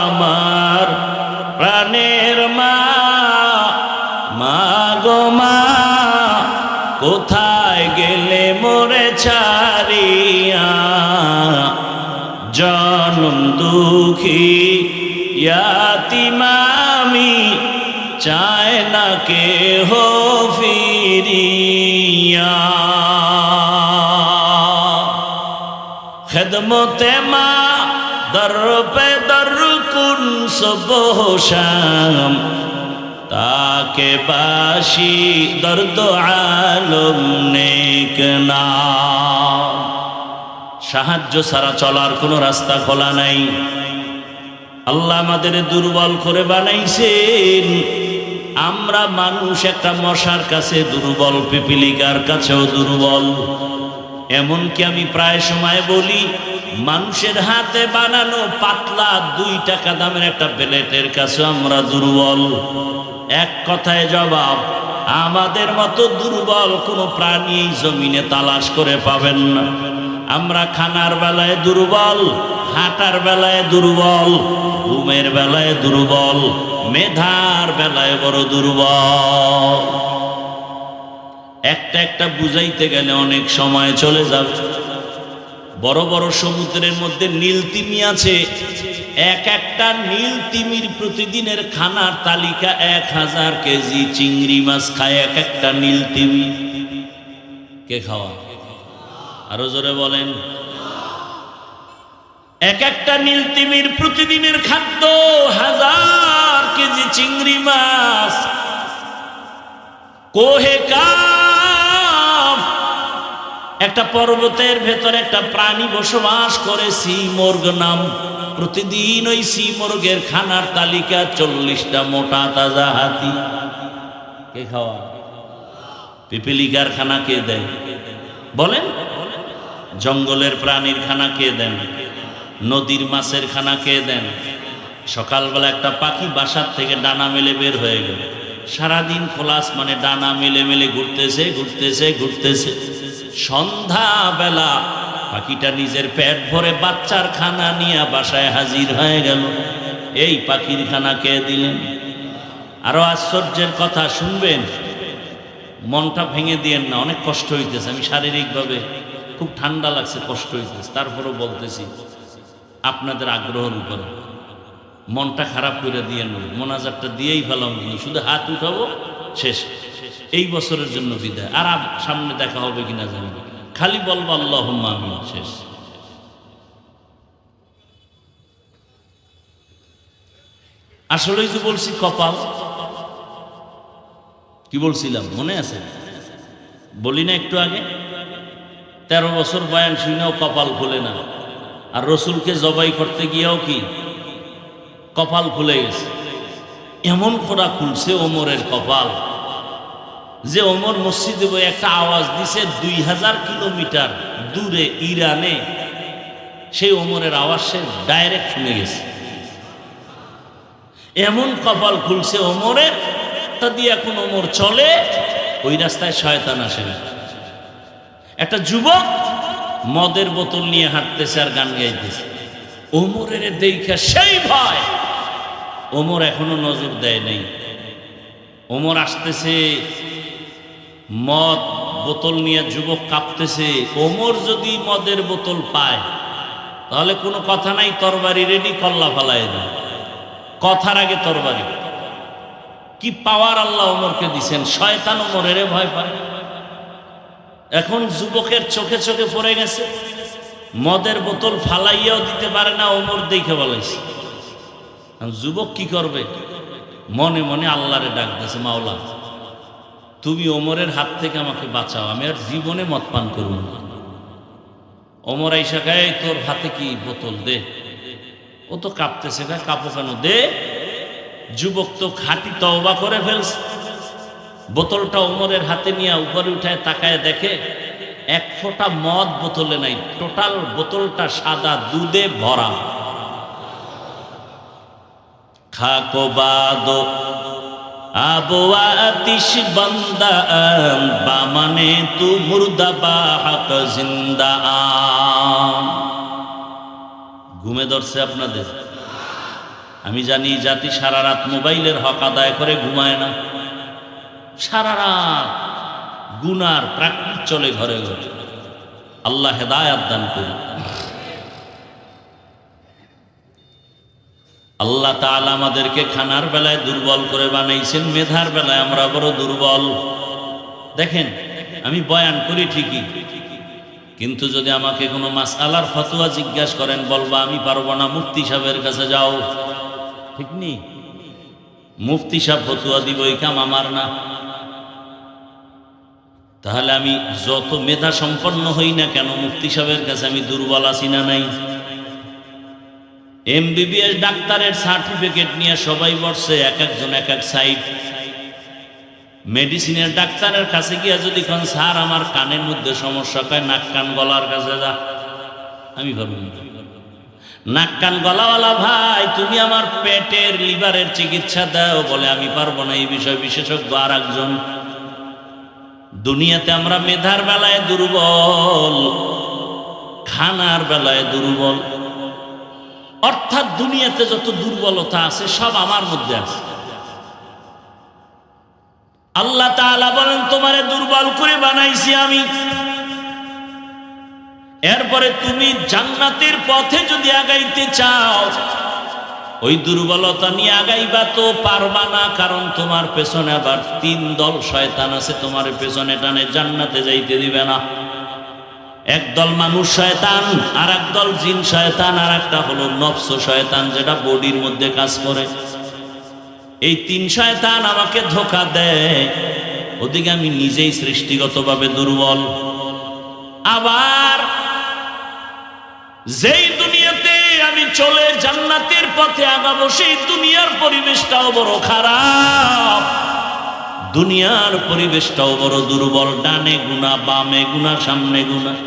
S1: আমার প্রাণের মা, মা গো মা, কোথায় গেলে মোরে ছাড়িয়া? জনম দুঃখী ইয়াতীম আমি, চায় না কেহ ফিরিয়া। খেদমতে মা দর পে দর কুন সুবহ শাম, তাকে বাসি দর্দ আলম নেক নাম। সাহায্য ছাড়া চলার কোনো রাস্তা খোলা নাই। আল্লাহ আমাদের দুর্বল করে বানাইছেন। আমরা মানুষ একটা মশার কাছে দুর্বল, পিপিলিকার কাছেও দুর্বল। এমনকি আমি প্রায় সময় বলি, মানুষের হাতে বানানো পাতলা 2 টাকা দামের একটা প্লেটের কাছে আমরা দুর্বল। এক কথায় জবাব, আমাদের মতো দুর্বল কোনো প্রাণী জমিনে তালাশ করে পাবেন না। আমরা খানার বেলায় দুর্বল, হাঁটার বেলায় দুর্বল, ঘুমের বেলায় দুর্বল, মেধার বেলায় বড় দুর্বল। একটা একটা বুঝাইতে গেলে অনেক সময় চলে যাবে। বড় বড় সমুদ্রের মধ্যে নীল তিমি আছে। এক একটা নীল তিমির প্রতিদিনের খানার তালিকা 1000 কেজি চিংড়ি মাছ খায় এক একটা নীল তিমি। কে খাওয়া? আরো জোরে বলেন। এক একটা নীলতিমির প্রতিদিনের খাদ্য 1000 কেজি চিংড়ি মাছ। কোহে কাফ একটা পর্বতের ভেতরে একটা প্রাণী বসবাস করে, সিমর্গ নাম। প্রতিদিন ওই সিমর্গের খানার তালিকা 40টা মোটা তাজা হাতি। কে খাওয়া? পিপিলিকার খানা কে দেয় বলেন? জঙ্গলের প্রাণীর খানা কে দেন? নদীর মাছের খানা কে দেন? সকালবেলা একটা পাখি বাসার থেকে ডানা মেলে বের হয়ে গেল, সারাদিন খোলা আসমানে ডানা মেলে মেলে ঘুরতেছে ঘুরতেছে ঘুরতেছে। সন্ধ্যাবেলা পাখিটা নিজের পেট ভরে বাচ্চার খানা নিয়ে বাসায় হাজির হয়ে গেল। এই পাখির খানা কে দিলেন? আরো আশ্চর্যের কথা শুনবেন, মনটা ভেঙে দিয়েন না, অনেক কষ্ট হইতেছে। আমি শারীরিকভাবে খুব ঠান্ডা লাগছে, কষ্ট হইতেছে, তারপরেও বলতেছি আপনাদের আগ্রহের উপরে। মনটা খারাপ করে দিয়েন না, মোনাজাতটা দিয়েই ফেলাম, শুধু হাত উঠাবো, শেষ। এই বছরের জন্য বিদায়, আর সামনে দেখা হবে কিনা জানি না, খালি বলবো আল্লাহুম্মা আমিন, শেষ। আসলেই যে বলছি কপাল, কি বলছিলাম মনে আছে? বলি না একটু আগে, 13 বছর বয়ান শুনেও কপাল খুলে না, আর রসুলকে জবাই করতে গিয়েও কি কপাল খুলে গেছে। এমন খোঁড়া খুলছে ওমরের কপাল যে ওমর মসজিদে বই একটা আওয়াজ দিছে 2000 কিলোমিটার দূরে ইরানে, সেই ওমরের আওয়াজ সে ডাইরেক্ট শুনে গেছে। এমন কপাল খুলছে ওমরের, তা দিয়ে এখন ওমর চলে, ওই রাস্তায় শয়তান আসে না। একটা যুবক মদের বোতল নিয়ে হাঁটতেছে আর গান গাইতেছে, ওমরের দেখা সেই ভয়। ওমর এখনো নজর দেয় নাই। ওমর আসতেছে, মদ বোতল নিয়ে যুবক কাঁপতেছে। ওমর যদি মদের বোতল পায় তাহলে কোনো কথা নাই, তরবারি রেডি, কল্লা ফালায় দেয়, কথার আগে তরবারি। কি পাওয়ার আল্লাহ ওমরকে দিছেন! শয়তান ওমরের ভয় পায়। এখন যুবকের চোখে চোখে পড়ে গেছে, মদের বোতল ফালাইয়াও দিতে পারে না, ওমর দেখে বলাইছে। যুবক কি করবে? মনে মনে আল্লাহরে ডাক দিয়েছে, মাওলা তুমি ওমরের হাত থেকে আমাকে বাঁচাও, আমি আর জীবনে মদ পান করব না। ওমর আইসা গায়ে, তোর হাতে কি বোতল, দে। ও তো কাঁপতেছে, গায়ে কাঁপো কেন, দে। যুবক তো খাঁটি তওবা করে ফেলছে। বোতলটা ওমরের হাতে নিয়ে উপরে উঠায় তাকায় দেখে 1 ফোঁটা মদ বোতলে নাই, টোটাল বোতলটা সাদা দুধে ভরা। খাকো বাদো আবো আতিশ বান্দা বামানে তু মুর্দা বা হক জিন্দা। ঘুমে ধরছে আপনাদের? আমি জানি জাতি সারা রাত মোবাইলের হক আদায় করে ঘুমায় না, সারা রাত গুনার প্র্যাকটিস চলে ঘরে ঘরে। আল্লাহ হেদায়াত দান করুন। আল্লাহ তাআলা আমাদেরকে খানার বেলায় দুর্বল করে বানাইছেন, মেধার বেলায় আমরা বড় দুর্বল। দেখেন, আমি বয়ান করি ঠিকই, কিন্তু যদি আমাকে কোনো মাসআলার ফতোয়া জিজ্ঞাসা করেন, বলবা আমি পারবো না, মুফতি সাহেবের কাছে যাও। ঠিক নি? মুফতি সাহেব ফতোয়া দিব, এই কাম আমার না। তাহলে আমি যত মেধা সম্পন্ন হই না কেন, মুফতি সাহেবের কাছে আমি দুর্বল আছি না নাই? MBBS ডাক্তারের সার্টিফিকেট নিয়ে সবাই বসছে, এক একজন এক এক সাইড। মেডিসিনের ডাক্তারের কাছে গিয়া যদি কোন স্যার আমার কানের মধ্যে সমস্যা, কয় নাক কান গলার কাছে যা। আমি ভাবি নাক কান গলাওয়ালা ভাই, তুমি আমার পেটের লিভারের চিকিৎসা দাও, বলে আমি পারবো না, এই বিষয় বিশেষজ্ঞ আর একজন। দুনিয়াতে আমরা মেধার বেলায় দুর্বল, খানার বেলায় দুর্বল। অর্থাৎ দুনিয়াতে যত দুর্বলতা আছে সব আমার মধ্যে আছে। আল্লাহ তাআলা বলেন, তোমারে দুর্বল করে বানাইছি আমি। এরপরে তুমি জান্নাতের পথে যদি আগাইতে চাও, ওই দুর্বলতা নিয়ে আগাইবা তো পারবা না, কারণ তোমার পেছনে আবার 3 দল শয়তান আছে, তোমার পেছনে টানে জান্নাতে যাইতে দিবে না। একদল মানুষ শয়তান, আর একদল জিন শয়তান, আর একটা হলো নফস শয়তান, যেটা বডির মধ্যে কাজ করে। এই 3 শয়তান আমাকে ধোঁকা দেয়, ওদিকে আমি নিজেই সৃষ্টিগতভাবে দুর্বল। আবার যেই দুনিয়াতে আমি চলে জান্নাতের পথে আগাবো, সেই দুনিয়ার পরিবেশটাও বড় খারাপ, দুনিয়ার পরিবেশটাও বড় দুর্বল। ডানে গুনাহ, বামে গুনাহ, সামনে গুনাহ।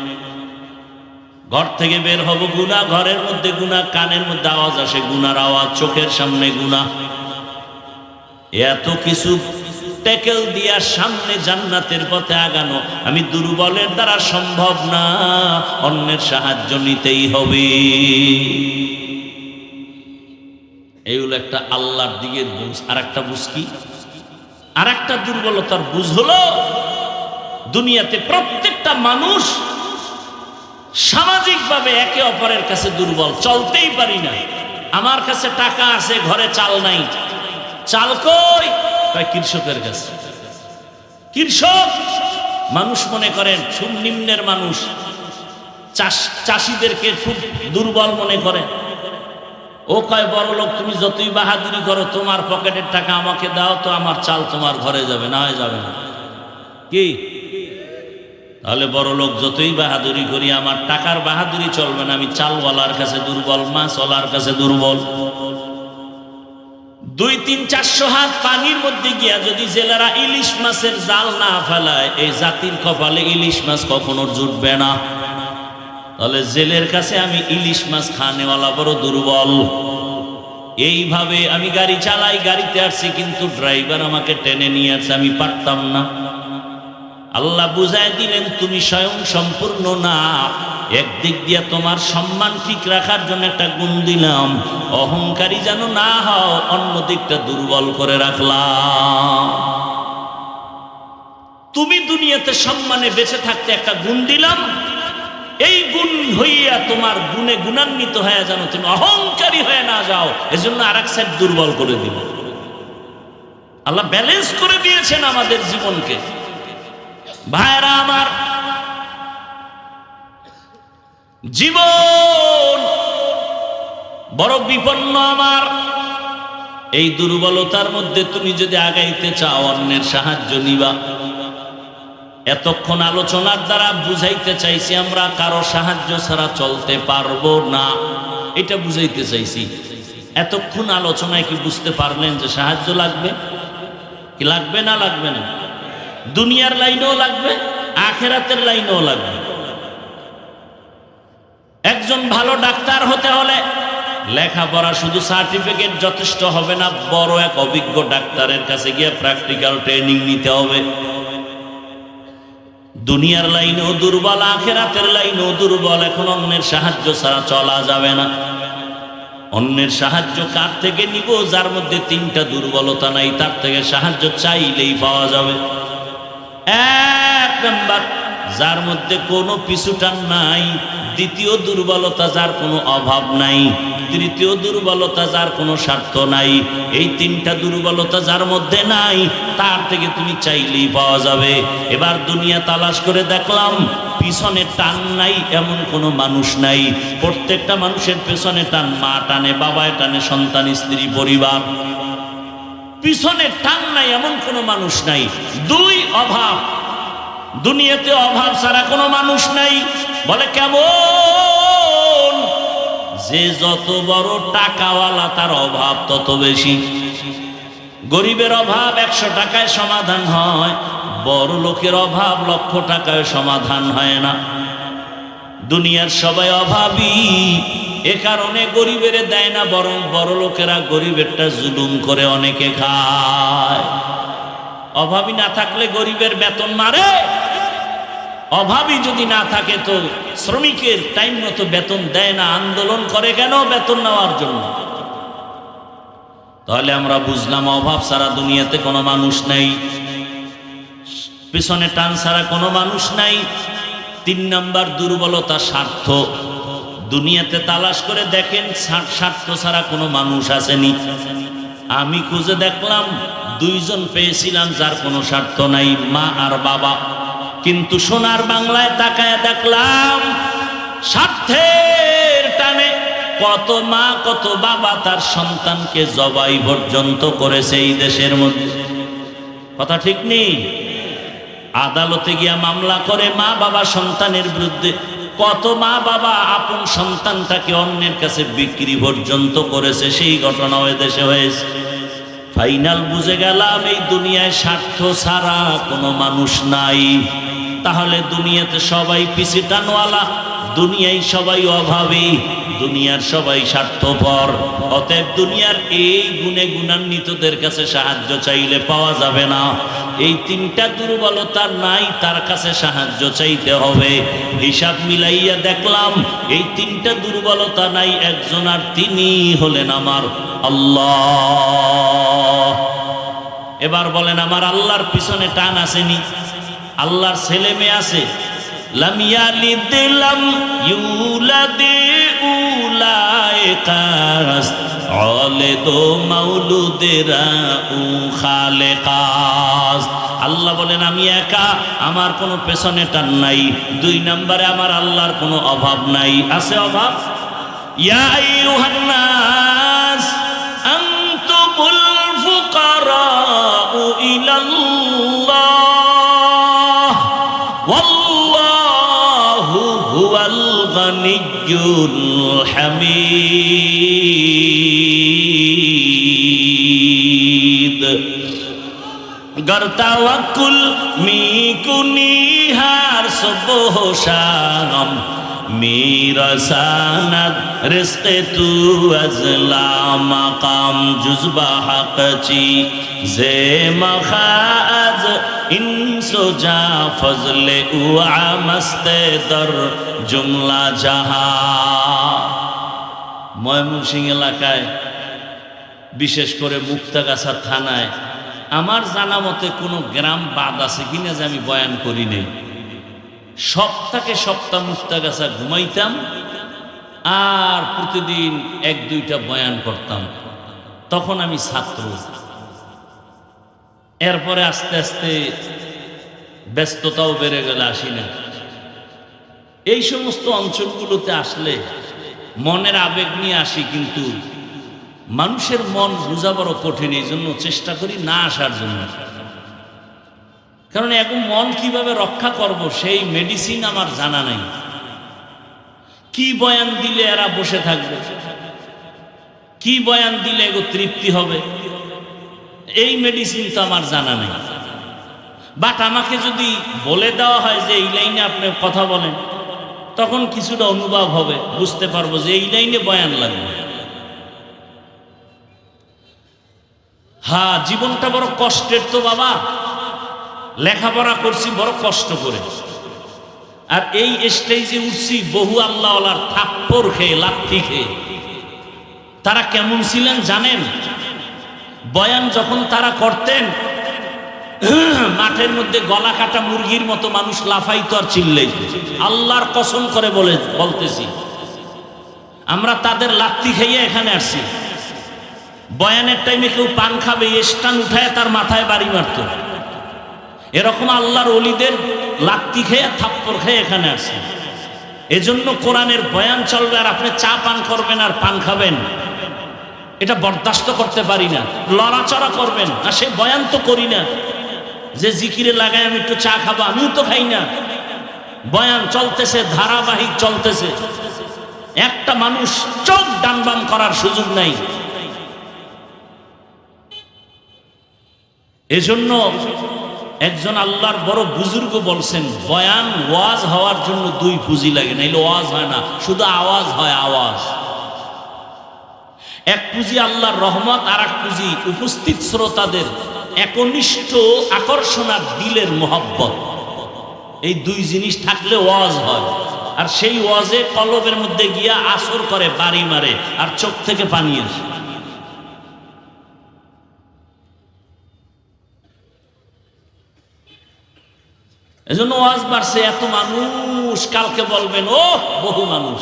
S1: ঘর থেকে বের হব গুনাহ, ঘরের মধ্যে গুনাহ, কানের মধ্যে আওয়াজ আসে গুনার আওয়াজ, চোখের সামনে গুনাহ। এত কিছু ট্যাকেল দিয়া সামনে জান্নাতের পথে আগানো আমি দুর্বলের দ্বারা সম্ভব না, অন্যের সাহায্য নিতেই হবে। এই হলো একটা আল্লাহর দিকে বুঝ। আর একটা বুঝ কি? আর একটা দুর্বলতার বুঝ হলো দুনিয়াতে প্রত্যেকটা মানুষ সামাজিকভাবে একে অপরের কাছে দুর্বল। চলতেই পারি না, আমার কাছে টাকা আছে, ঘরে চাল নাই। চাল কই? কৃষকের কাছে। কৃষক মানুষ মনে করেন খুব নিম্নের মানুষ, চাষিদেরকে খুব দুর্বল মনে করে। ও কয় বড় লোক, তুমি যতই বাহাদুরি করো, তোমার পকেটের টাকা আমাকে দাও তো আমার চাল তোমার ঘরে যাবে, না হয় যাবে না। কি তাহলে বড় লোক যতই বাহাদুরি করি, আমার টাকার বাহাদুরি চলবে না। আমি চালওয়ালার কাছে দুর্বল, মাছওয়ালার কাছে দুর্বল। 200-400 হাত পানির মধ্যে গিয়া যদি জেলেরা ইলিশ মাছের জাল না ফেলায়, এই জাতির কপালে ইলিশ মাছ কখনো জুটবে না। তাহলে জেলের কাছে আমি ইলিশ মাছ খানেওয়ালা বড় দুর্বল। এইভাবে আমি গাড়ি চালাই, গাড়িতে আসছি, কিন্তু ড্রাইভার আমাকে টেনে নিয়ে আসছে, আমি পারতাম না। আল্লাহ বুঝায় দিলেন তুমি স্বয়ং সম্পূর্ণ না। একদিক দিয়ে তোমার সম্মান ঠিক রাখার জন্য একটা গুণ দিলাম, অহংকারী যেন না হও, অন্য দিকটা দুর্বল করে রাখলাম। তুমি দুনিয়াতে সম্মানে বেঁচে থাকতে একটা গুণ দিলাম, এই গুণ হইয়া তোমার গুণে গুণান্বিত হয়ে যেন তুমি অহংকারী হয়ে না যাও, এজন্য আরেক সাইড দুর্বল করে দিল। আল্লাহ ব্যালেন্স করে দিয়েছেন আমাদের জীবনকে। ভাইরা আমার, জীবন বড় বিপন্ন আমার। এই দুর্বলতার মধ্যে তুমি যদি আগাইতে চাও, অন্যের সাহায্য নিবা। এতক্ষণ আলোচনার দ্বারা বুঝাইতে চাইছি আমরা কারো সাহায্য ছাড়া চলতে পারবো না, এটা বুঝাইতে চাইছি। এতক্ষণ আলোচনায় কি বুঝতে পারলেন যে সাহায্য লাগবে? কি লাগবে না লাগবে না? দুনিয়ার লাইনেও লাগবে, আখেরাতের লাইনেও লাগবে। একজন ভালো ডাক্তার হতে হলে লেখাপড়া শুধু সার্টিফিকেট যথেষ্ট হবে না, বড় এক অভিজ্ঞ ডাক্তারের কাছে গিয়ে প্র্যাকটিক্যাল ট্রেনিং নিতে হবে। দুনিয়ার লাইনেও দুর্বল, আখেরাতের লাইনেও দুর্বল। এখন অন্যের সাহায্য ছাড়া চলা যাবে না। অন্যের সাহায্য কার থেকে নিব? যার মধ্যে 3টা দুর্বলতা নাই, তার থেকে সাহায্য চাইলেই পাওয়া যাবে। 1 নাম্বার, যার মধ্যে কোনো পিছুটান নাই। 2য় দুর্বলতা, যার কোনো অভাব নাই। 3য় দুর্বলতা, যার কোনো স্বার্থ নাই। এই 3টা দুর্বলতা যার মধ্যে নাই, তার থেকে তুমি চাইলেই পাওয়া যাবে। এবার দুনিয়া তালাশ করে দেখলাম, পিছনে টান নাই এমন কোনো মানুষ নাই। প্রত্যেকটা মানুষের পেছনে টান, মা টানে, বাবায় টানে, সন্তান, স্ত্রী, পরিবার। পিছনে টান নাই এমন কোনো মানুষ নাই। 2 অভাব। দুনিয়াতে অভাব ছাড়া কোনো মানুষ নাই। বলে কেমন? যে যত বড় টাকাওয়ালা তার অভাব তত বেশি। গরিবের অভাব 100 টাকায় সমাধান হয়, বড় লোকের অভাব 1,00,000 টাকায় সমাধান হয় না। দুনিয়ার সবাই অভাবী, এ কারণে গরিবের দেয় না, বরং বড় লোকেরা গরিবেরটা জুলুম করে অনেকে খায়। অভাবী না থাকলে গরিবের বেতন মারে, অভাবী যদি না থাকে তো শ্রমিকের টাইম মতো বেতন দেয় না। আন্দোলন করে কেন? বেতন নেওয়ার জন্য। তাহলে আমরা বুঝলাম অভাব ছাড়া দুনিয়াতে কোনো মানুষ নাই, পিছনে টান ছাড়া কোনো মানুষ নাই। 3 নাম্বার দুর্বলতা, স্বার্থ। দুনিয়াতে তালাশ করে দেখেন স্বার্থ ছাড়া কোনো মানুষ আসেনি। আমি খুঁজে দেখলাম দুইজন পেয়েছিলাম যার কোনো স্বার্থ নাই, মা আর বাবা। কিন্তু সোনার বাংলায় তাকায় দেখলাম স্বার্থের টানে কত মা কত বাবা তার সন্তানকে জবাই পর্যন্ত করেছে এই দেশের মধ্যে। কথা ঠিক নেই? আদালতে গিয়া মামলা করে মা বাবা সন্তানের বিরুদ্ধে। কত মা বাবা আপন সন্তানটাকে অন্যের কাছে বিক্রি পর্যন্ত করেছে, সেই ঘটনাও এদেশে হয়েছে। ফাইনাল বুঝে গেলাম এই দুনিয়ায় স্বার্থ ছাড়া কোনো মানুষ নাই। তাহলে দুনিয়াতে সবাই পিছে টানওয়ালা, দুনিয়ায় সবাই অভাবী, দুনিয়ার সবাই স্বার্থপর। অতএব দুনিয়ার এই গুণে গুণান্বিতদের কাছে সাহায্য চাইলে পাওয়া যাবে না। এই তিনটা দুর্বলতা নাই, তার কাছে সাহায্য চাইতে হবে। হিসাব মিলাইয়া দেখলাম এই তিনটা দুর্বলতা নাই একজন, আর তিনি হলেন আমার আল্লাহ। এবার বলেন আমার আল্লাহর পিছনে টান আসেনি? আল্লাহর ছেলে মেয়ে আছে? লাম ইয়ালিদ লাম ইউলাদ উলাইকা আলিদু মাউলুদেরা উ খালেকাস। আল্লাহ বলেন আমি একা, আমার কোনো পেছনে টান নাই। দুই নম্বরে আমার আল্লাহর কোনো অভাব নাই। আছে অভাব? ইয়া আইয়ুহান নাস আনতুমুল ফুকারাউ ইলাল্লাহ ওয়াল্লাহু হুয়াল গানিয়্যুল হামিদ। गर तवक्कुल मी कुनिहार सुबह शाम मेरा सानद रिज़्क़ तू अज़ला मकाम जुज़्बा हक़ची ज़े मखाज़ इंसो जा फज़ले उआ मस्ते दर जुमला जहा। ময়মনসিংহ এলাকায় বিশেষ করে মুক্তাগাছা থানায় আমার জানা মতে কোনো গ্রাম বাদ আছে কিনা যে আমি বয়ান করি নাই। সপ্তাহে মুক্তাগাছা ঘুমাইতাম আর প্রতিদিন এক দুইটা বয়ান করতাম। তখন আমি ছাত্র। এরপরে আস্তে আস্তে ব্যস্ততাও বেড়ে গেলে আসি না। এই সমস্ত অঞ্চলগুলোতে আসলে মনের আবেগ নিয়ে আসি, কিন্তু মানুষের মন বোঝা বড় কঠিন। এই জন্য চেষ্টা করি না আসার জন্য। কারণ এখন মন কিভাবে রক্ষা করব সেই মেডিসিন আমার জানা নাই। কি বয়ান দিলে এরা বসে থাকবে, কি বয়ান দিলে এগো তৃপ্তি হবে, এই মেডিসিন তো আমার জানা নেই। বাট আমাকে যদি বলে দেওয়া হয় যে এই লাইনে আপনি কথা বলেন, তখন কিছুটা অনুভব হবে, বুঝতে পারবো যে এই লাইনে বয়ান লাগবে। হ্যাঁ, জীবনটা বড় কষ্টের তো বাবা। লেখাপড়া করছি বড় কষ্ট করে, আর এই স্টেজে উঠছি বহু আল্লাহওয়ালার থাপ্পড় খেয়ে, লাথি খেয়ে। তারা কেমন ছিলেন জানেন? বয়ান যখন তারা করতেন, মাঠের মধ্যে গলা কাটা মুরগির মতো মানুষ লাফাইতো আর চিল্লাইতো। আল্লাহর কসম করে বলতেছি, আমরা তাদের লাথি খাইয়ে এখানে আসছি। বয়ানের টাইমে কেউ পান খাবে, স্টান উঠায় তার মাথায় বাড়ি মারত। এরকম আল্লাহর ওলিদের লাত্তি খেয়ে থাপ্পড় খেয়ে এখানে আসে। এজন্য কোরআনের বয়ান চলবে আর আপনি চা পান করবেন আর পান খাবেন, এটা বরদাস্ত করতে পারি না। লড়াচড়া করবেন না, সে বয়ান তো করি না যে জিকিরে লাগায় আমি একটু চা খাবো, আমিও তো খাই না। বয়ান চলতেছে, ধারাবাহিক চলতেছে, একটা মানুষ চোখ ডানবাম করার সুযোগ নাই। এজন্য একজন আল্লাহর বড় বুজুর্গ বলছেন, বয়ান ওয়াজ হওয়ার জন্য দুই পুঁজি লাগে, নাইলে ওয়াজ হয় না, শুধু আওয়াজ হয়। আওয়াজ এক পুঁজি আল্লাহর রহমত, আর এক পুঁজি উপস্থিত শ্রোতাদের একনিষ্ঠ আকর্ষণ আর দিলের মোহাব্বত। এই দুই জিনিস থাকলে ওয়াজ হয়। আর সেই ওয়াজে কলবের মধ্যে গিয়া আসর করে, বাড়ি মারে, আর চোখ থেকে পানি আসে। এজন্য ওয়াজ বাড়ছে, এত মানুষ। কালকে বলবেন ও বহু মানুষ,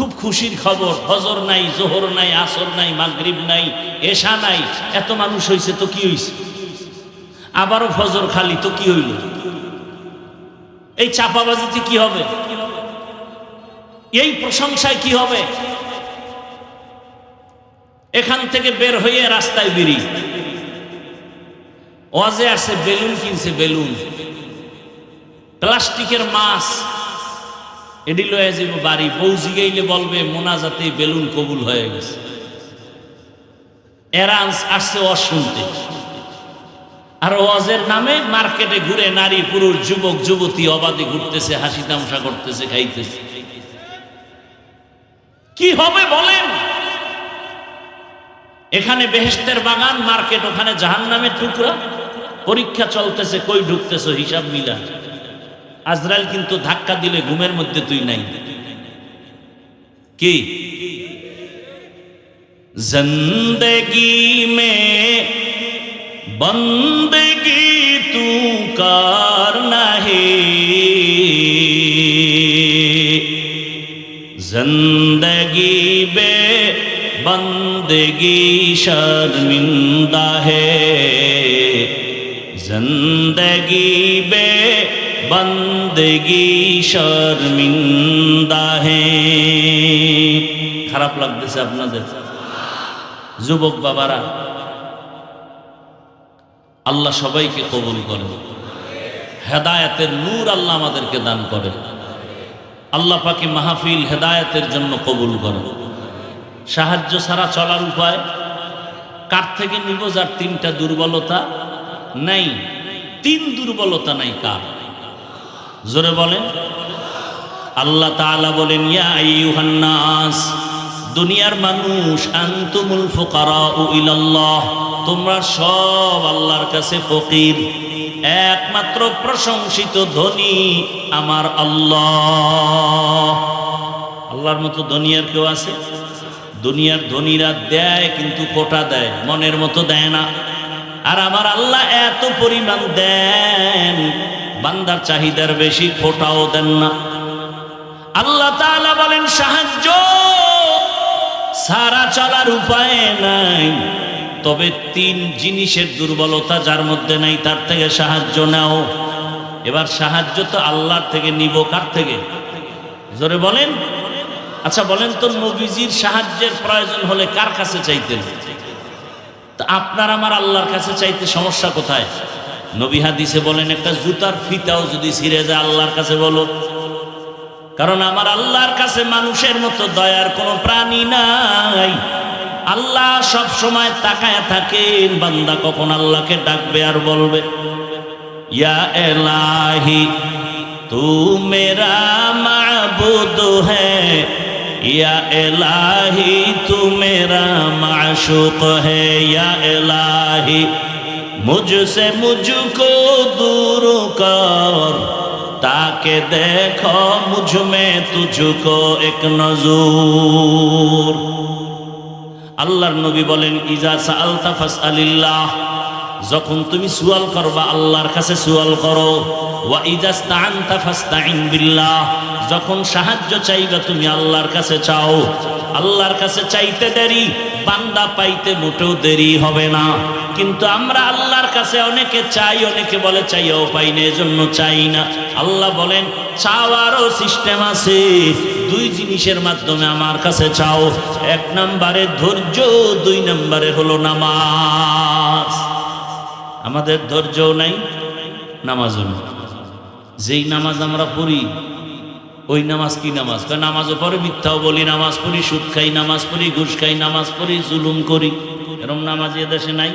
S1: খুব খুশির খবর, ফজর নাই, জোহর নাই, আসর নাই, মাগরিব নাই, এশা নাই, এত মানুষ হইছে তো কি হইছে? আবারও ফজর খালি তো কি হইল? এই চাপাবাজিতে কি হবে? এই প্রশংসায় কি হবে? এখান থেকে বের হয়ে রাস্তায় বেরিয়ে ওয়াজে আসছে, বেলুন কিনছে, বেলুন, প্লাস্টিকের মাছ, এডি লয়ে যাব বাড়ি। বউ জিগাইলে বলবে মোনাজাতে বেলুন কবুল হয়ে গেছে। এরা আসছে ওয়াজ শুনতে, আর ওয়াজের নামে মার্কেটে ঘুরে নারী পুরুষ যুবক যুবতী অবাধে ঘুরতেছে, হাসি তামসা করতেছে, খাইতেছে। কি হবে বলেন? এখানে বেহেশতের বাগান, মার্কেট ওখানে জাহান্নামের টুকরা। পরীক্ষা চলতেছে, কই ঢুকতেছো হিসাব মিলা। আজরাইল কিন্তু ধাক্কা দিলে ঘুমের মধ্যে তুই নাই। কি জিন্দেগি মে বন্দেগি তু করনা হে, जिंदगी बे बंदगी शर्मिंदा है, जिंदगी बे बंदगी शर्मिंदा है। খারাপ লাগতেছে আপনাদের যুবক বাবারা? আল্লাহ সবাইকে কবুল করেন, হেদায়েতের নূর আল্লাহ আমাদেরকে দান করেন। আল্লাহ পাকে মাহফিল হেদায়েতের জন্য কবুল করেন। সাহায্য ছাড়া চলার উপায় কার থেকে নিব? যার তিনটা দুর্বলতা নাই। তিন দুর্বলতা নাই কার? জোরে বলেন। আল্লাহ তাআলা বলেন, ইয়া আইয়ুহান নাস, দুনিয়ার মানুষ, আনতুমুল ফুকারাউ ইলাল্লাহ, তোমরা সব আল্লাহর কাছে ফকির। একমাত্র প্রশংসিত ধনী আমার আল্লাহ। আল্লাহর মতো ধনী আর কেউ আছে? দুনিয়ার ধনীরা দেয় কিন্তু কোটা দেয়, মনের মতো দেয় না। আর আমার আল্লাহ এত পরিমাণ দেন, বান্দার চাহিদার বেশি, খোটাও দেন না। আল্লাহ তাআলা বলেন, সাহায্য সারা চলার উপায় নাই, তবে তিন জিনিসের দুর্বলতা যার মধ্যে নাই তার থেকে সাহায্য নাও। এবার সাহায্য তো আল্লাহর থেকে নিব, কার থেকে? জোরে বলেন। আচ্ছা বলেন তো, নবীজির সাহায্যের প্রয়োজন হলে কার কাছে চাইতেন? তা আপনার আমার আল্লাহর কাছে চাইতে সমস্যা কোথায়? নবী হাদিসে বলেন, একটা জুতার ফিতাও যদি ছিঁড়ে যায় আল্লাহর কাছে বলো, কারণ আমার আল্লাহর কাছে মানুষের মতো দয়ার কোনো প্রাণী নাই। আল্লাহ সব সময় তাকায় থাকেন বান্দা কখন আল্লাহকে ডাকবে আর বলবে, ইয়া ইলাহি তু মেরা মাবুদ হ্যায়, ইয়া ইলাহি তু মেরা মাশুক হ্যায়, ইয়া ইলাহি মুঝসে মুঝকো দূর কর, তাকে দেখো মুঝ মে তুঝকো এক নজর। আল্লাহর নবী বলেন, ইজা সাআলতা ফাসআলিল্লাহ, যখন তুমি সুয়াল করবা আল্লাহর কাছে সুয়াল করো। ওয়া ইজা ইসতাআনতা ফাসতাইন বিল্লাহ, যখন সাহায্য চাইবা তুমি আল্লাহর কাছে চাও। আল্লাহর কাছে চাইতে দেরি, বান্দা পাইতে মোটেও দেরি হবে না। কিন্তু আমরা আল্লাহর কাছে অনেকে চাই, অনেকে বলে চাইও পাই না, এজন্য চাই না। আল্লাহ বলেন, চাওয়ারও সিস্টেম আছে। দুই জিনিসের মাধ্যমে আমার কাছে চাও। এক নম্বরে ধৈর্য, দুই নম্বরে হলো নামাজ। আমাদের ধৈর্যও নাই, নামাজও নেই। যেই নামাজ আমরা পড়ি ওই নামাজ কি নামাজ? নামাজও পরে মিথ্যাও বলি, নামাজ পড়ি, সুদ খাই, নামাজ পড়ি, ঘুষ খাই, নামাজ পড়ি, জুলুম করি। এরকম নামাজ এদেশে নাই।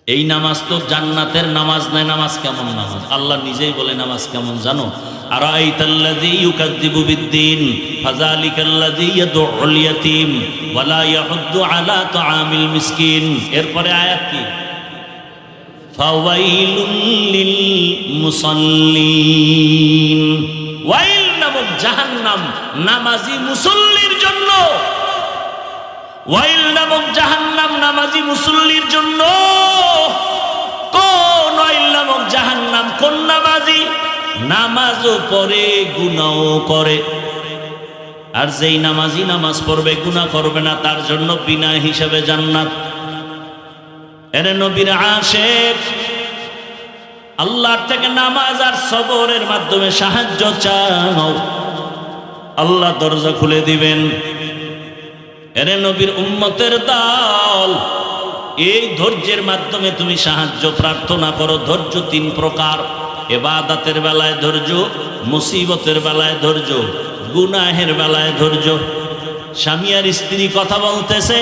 S1: এই নামাজ তো জান্নাতের নামাজ নাই। নামাজ কেমন নামাজ? আল্লাহ নিজেই বলে নামাজ কেমন জানো? আরাআইতাল্লাযী ইউকাযযিবু বিদ্দীন ফাযালিকাল্লাযী ইয়াদউল ইয়াতীম ওয়া লা ইয়াহুদ্দু আলা তাআমিল মিসকিন। এরপরে আয়াত কি? ফাওয়াইলুল লিল মুসাল্লিন, ওয়াইল নামক জাহান্নাম নামাজি মুসল্লির জন্য। ওয়াইল নামক জাহান্নাম নামাজি মুসল্লির জন্য। কোন ওয়াইল নামক জাহান্নাম? কোন নামাজি? নামাজও পড়ে, গুনাহও করে, আর যেই নামাজি নামাজ পড়বে গুনাহ করবে না তার জন্য বিনা হিসাবে জান্নাত। এর নবীর আশিক আল্লাহর থেকে নামাজ আর সবরের মাধ্যমে সাহায্য চাও, আল্লাহ দরজা খুলে দিবেন। এর নবীর উম্মতের দল, এই ধৈর্যের মাধ্যমে তুমি সাহায্য প্রার্থনা করো। ধৈর্য তিন প্রকার: ইবাদতের বেলায় ধৈর্য, মুসিবতের বেলায় ধৈর্য, গুনাহের বেলায় ধৈর্য। স্বামী আর স্ত্রী কথা বলতেছে,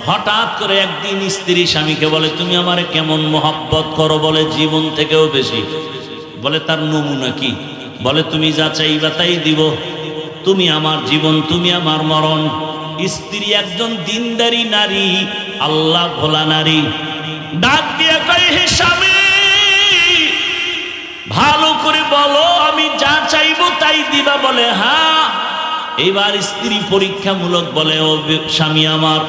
S1: হঠাৎ করে একদিন স্ত্রী স্বামীকে বলে, তুমি আমারে কেমন মহব্বত করো? বলে জীবন থেকেও বেশি। বলে তার নমুনা কি? বলে তুমি যা চাইবা তাই দিব, তুমি আমার জীবন, তুমি আমার মরণ। স্ত্রী একজন দিনদারি নারী, আল্লাহ ভোলা নারী, ডাক দিয়ে কয়, হে স্বামী, ভালো করে বলো আমি যা চাইবো তাই দিবা? বলে হ্যাঁ। এবার স্ত্রী পরীক্ষামূলক বলে, ও স্বামী আমার,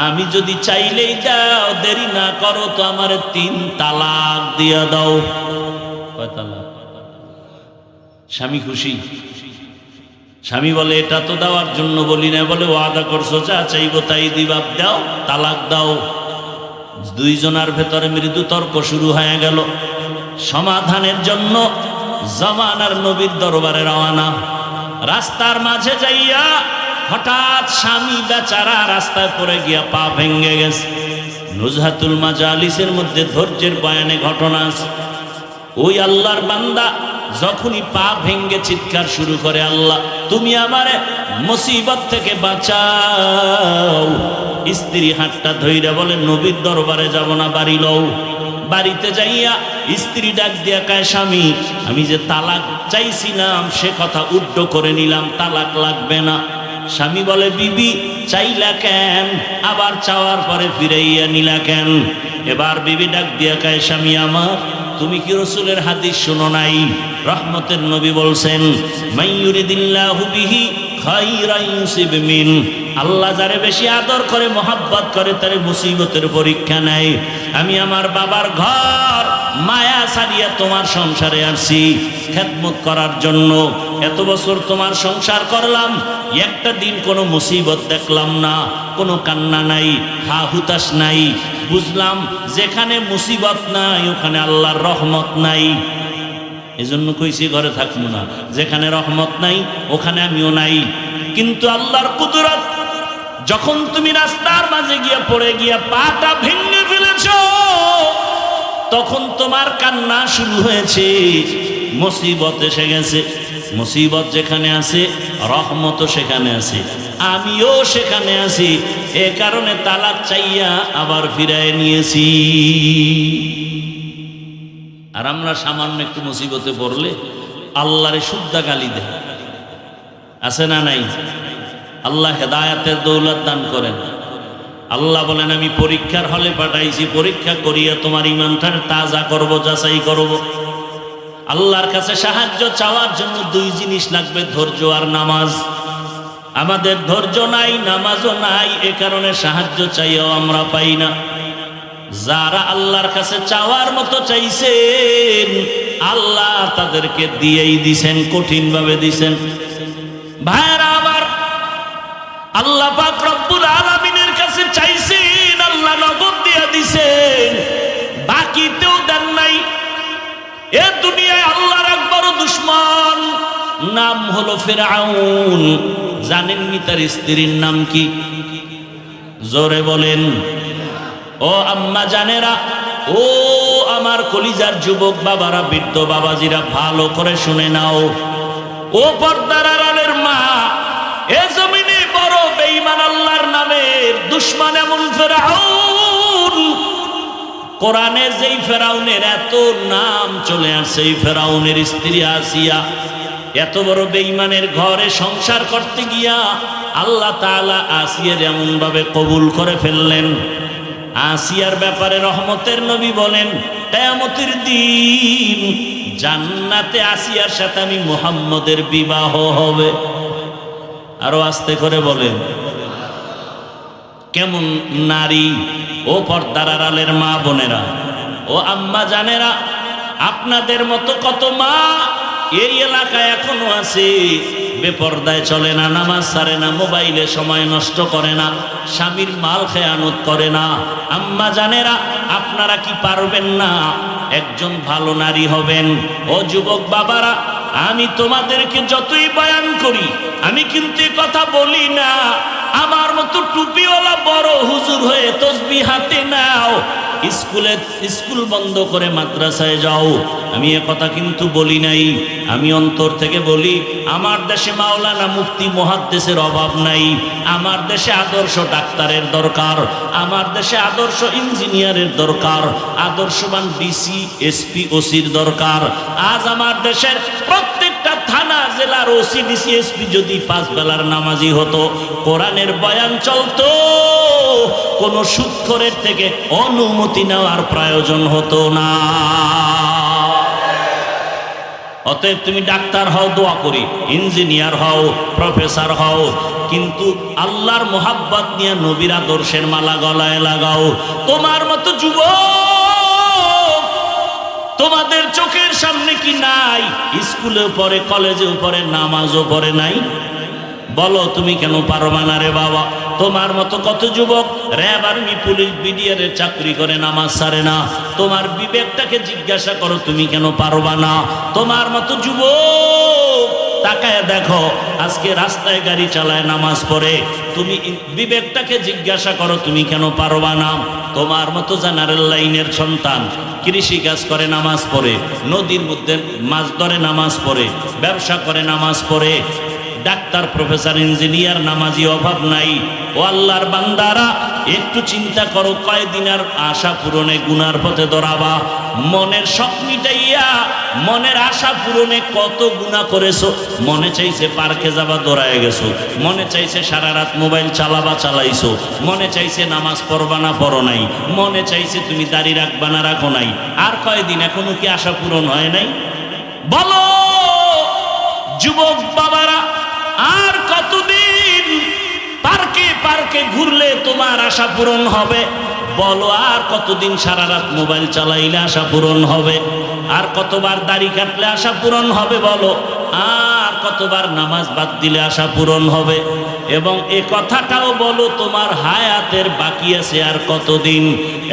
S1: আমি যদি চাইলেই দাও, দেরি না করো তো আমার 3 তালাক দিয়া দাও। কয় তালাক? স্বামী খুশি। স্বামী বলে, এটা তো দেওয়ার জন্য বলি না। বলে ওয়াদা করছো, যা চাইবো তাই দিবা, দাও, তালাক দাও। দুইজনের ভেতরে মৃদু তর্ক শুরু হয়ে গেল। সমাধানের জন্য জামানার নবীর দরবারে রওনা। রাস্তার মাঝে যাইয়া হঠাৎ স্বামী বেচারা রাস্তায় পড়ে গিয়া পা ভেঙে গেছে। নুজহাতুল মাজালিসের মধ্যে ধৈর্যের বয়ানে ঘটনা আছে। ওই আল্লাহর বান্দা যখনই পা ভেঙে চিৎকার শুরু করে, আল্লাহ তুমি আমারে মুসিবত থেকে বাঁচাও। স্ত্রী হাতটা ধইরা বলে, নবীর দরবারে যাব না, বাড়ি লও। বাড়িতে যাইয়া স্ত্রী ডাক দিয়া কয়, স্বামী, আমি যে তালাক চাইছিলাম সে কথা উড্ড করে নিলাম, তালাক লাগবে না। স্বামী বলে, বিবি চাইলা কেন, আবার চাওয়ার পরে ফিরাইয়া নিলা কেন? এবার বিবি ডাক দিয়া কয়, স্বামী আমার, তুমি কি রাসূলের হাদিস শুনো নাই? রহমতের নবী বলছেন, মাইয়ুরিদিল্লাহু বিহি খাইরান ইউসিব মিন। আল্লাহ যারে বেশি আদর করে, মোহাব্বত করে, তারে মুসিবতের পরীক্ষা নেয়। আমি আমার বাবার ঘর মায়া ছাড়িয়া তোমার সংসারে আসছি খেদমত করার জন্য। এত বছর তোমার সংসার করলাম, একটা দিন কোনো মুসিবত দেখলাম না, কোনো কান্না নাই, হা হুতাশ নাই। বুঝলাম যেখানে মুসিবত নাই ওখানে আল্লাহর রহমত নাই। এজন্য কইছি ঘরে থাকবো না, যেখানে রহমত নাই ওখানে আমিও নাই। কিন্তু আল্লাহর কুদরত, যখন তুমি রাস্তার মাঝে গিয়া পড়ে গিয়া পাটা ভেঙে ফেলেছ, তখন তোমার কান্না শুরু হয়েছে। মুসিবত এসে গেছে। মুসিবত যেখানে আছে রহমত সেখানে আছে, আমিও সেখানে আছি। এ কারণে তালাক চাইয়া আবার ফিরায় নিয়েছি। আর আমরা সামান্য একটু মুসিবতে পড়লে আল্লাহরে শুদ্ধা গালি দেয়, আছে না নাই? আল্লাহ হেদায়াতের দৌলত দান করেন। আল্লাহ বলেন, আমি পরীক্ষার হলে পাঠাইছি, পরীক্ষা করিয়া তোমার ইমানটা তাজা করব, যাচাই করব। আল্লাহর কাছে সাহায্য চাওয়ার জন্য 2 জিনিস লাগবে, ধৈর্য আর নামাজ। আমাদের ধৈর্য নাই, নামাজও নাই, এ কারণে সাহায্য চাইও আমরা পাই না। যারা আল্লাহর কাছে চাওয়ার মতো চাইছেন, আল্লাহ তাদেরকে দিয়েই দিছেন, কঠিনভাবে দিছেন। ভাইরা আমার, আল্লাহ পাক রব্বুল আলামিনের কাছে চাইছেন, আল্লাহ নগদ দিয়ে দিছেন, বাকিতেও দেন নাই। এ দুনিয়ায় আল্লাহর এক বড় দুশমন, নাম হলো ফিরআউন। জানেননি তার স্ত্রীর নাম কি? জোরে বলেন। ও আম্মা জানেরা, ও আমার কলিজার যুবক বাবারা, বৃদ্ধ বাবাজিরা, ভালো করে শুনে নাও। ও পর্দার আড়ালের মা, এ জমিনে বড় বেঈমান আল্লাহর নামের দুশমন এমন ফিরআউন। কোরআনে যেই ফেরাউনের এত নাম চলে আসছে, এই ফেরাউনের স্ত্রী আসিয়া এত বড় বেঈমানের ঘরে সংসার করতে গিয়া আল্লাহ তাআলা আসিয়ার এমন ভাবে কবুল করে ফেললেন। আসিয়ার ব্যাপারে রহমতের নবী বলেন, কিয়ামতের দিন জান্নাতে আসিয়ার সাথে আমি মুহাম্মদের বিবাহ হবে। আরো আস্তে করে বলেন, কেমন নারী! ও পর্দার আড়ালের মা বোনেরা, ও আম্মা জানেরা, আপনাদের মতো কত মা এই এলাকায় এখনো আছে, বেপরদায় চলে না, নামাজ ছাড়ে না, মোবাইলে সময় নষ্ট করে না, স্বামীর মাল খেয়ানত করে না। আম্মা জানেরা, আপনারা কি পারবেন না একজন ভালো নারী হবেন? ও যুবক বাবারা, আমি তোমাদেরকে যতই বয়ান করি, আমি কিন্তু এ কথা বলি না আমার মতো টুপিওয়ালা বড় হুজুর হয়ে তসবিহ হাতে নাও, স্কুল বন্ধ করে মাদ্রাসায় যাও, আমি এ কথা কিন্তু বলি নাই। আমি অন্তর থেকে বলি, আমার দেশে মাওলানা মুফতি মুহাদ্দিসের অভাব নাই, আমার দেশে আদর্শ ডাক্তারের দরকার, আমার দেশে আদর্শ ইঞ্জিনিয়ারের দরকার, আদর্শবান ডিসি এসপি ওসির দরকার। আজ আমার দেশের প্রত্যেকটা থানা জেলার ওসি ডিসি এসপি যদি 5 বেলার নামাজি হতো, কোরআনের বয়ান চলতো, কোনো সুদখোরের থেকে অনুমতি নেওয়ার প্রয়োজন হতো না। অতএব তুমি ডাক্তার হও, দোয়া করি, ইঞ্জিনিয়ার হও, প্রফেসর হও, কিন্তু আল্লাহর মোহাব্বত নিয়ে নবীর আদর্শের মালা গলায় লাগাও। তোমার মতো যুবক তোমাদের চোখের সামনে কি নাই? স্কুলেও পড়ে, কলেজেও পড়ে, নামাজও পড়ে নাই? বলো তুমি কেন পারবা না রে বাবা? তোমার মতো কত যুবক র্যাব, আর্মি, পুলিশ, বিডিআরের চাকরি করে, নামাজ ছাড়ে না। তোমার বিবেকটাকে জিজ্ঞাসা করো, তুমি কেন পারবা না? তোমার মতো যুবক তাকায় দেখো, আজকে রাস্তায় গাড়ি চালায়, নামাজ পড়ে, তুমি বিবেকটাকে জিজ্ঞাসা করো, তুমি কেন পারবা না? তোমার মতো জেনারেল লাইনের সন্তান কৃষি কাজ করে, নামাজ পড়ে, নদীর মধ্যে মাছ ধরে, নামাজ পড়ে, ব্যবসা করে, নামাজ পড়ে, ডাক্তার, প্রফেসর, ইঞ্জিনিয়ার, নামাজি অভাব নাই। ও আল্লাহর বান্দারা, একটু চিন্তা করো, কয়দিনের আশা পূরণে গুনার পথে দৌড়াবা? মনের শখ মিটাইয়া মনের আশা পূরণে কত গুনাহ করেছো। মনে চাইছে পার্কে যাবা, দৌড়ায় গেছো, মনে চাইছে সারা রাত মোবাইল চালাবা, চালাইছো, মনে চাইছে নামাজ পড়বা না, পড়ো নাই, মনে চাইছে তুমি দাড়ি রাখবা না, রাখো নাই। আর কয়দিন, এখনো কি আশা পূরণ হয় নাই? বলো যুবক বাবারা, আর কতদিন পার্কে পার্কে ঘুরলে তোমার আশা পূরণ হবে? বলো, আর কতদিন সারা রাত মোবাইল চালাইলে আশা পূরণ হবে? আর কতবার দাড়ি কাটলে আশা পূরণ হবে? বলো, আর কতবার নামাজ বাদ দিলে আশা পূরণ হবে? এবং এ কথাটাও বলো, তোমার হায়াতের বাকি আছে আর কতদিন?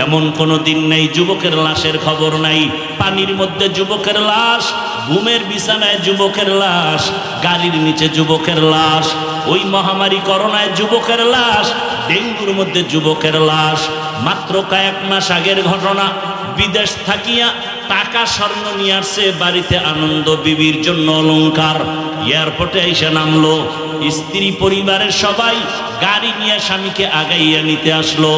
S1: এমন কোনো দিন নেই যুবকের লাশের খবর নাই। পানির মধ্যে যুবকের লাশ, ঘুমের বিছানায় যুবকের লাশ, গাড়ির নিচে যুবকের লাশ, ওই মহামারী করোনায় যুবকের লাশ, ডেঙ্গুর মধ্যে যুবকের লাশ। মাত্র কয়েক মাস আগের ঘটনা, বিদেশ থাকিয়া টাকা স্বর্ণ নিয়ে আসছে বাড়িতে, আনন্দ বিবির জন্য অলংকার, এয়ারপোর্টে এসে নামলো, স্ত্রী পরিবারের সবাই গাড়ি নিয়ে স্বামীকে আগাইয়া নিতে আসলো,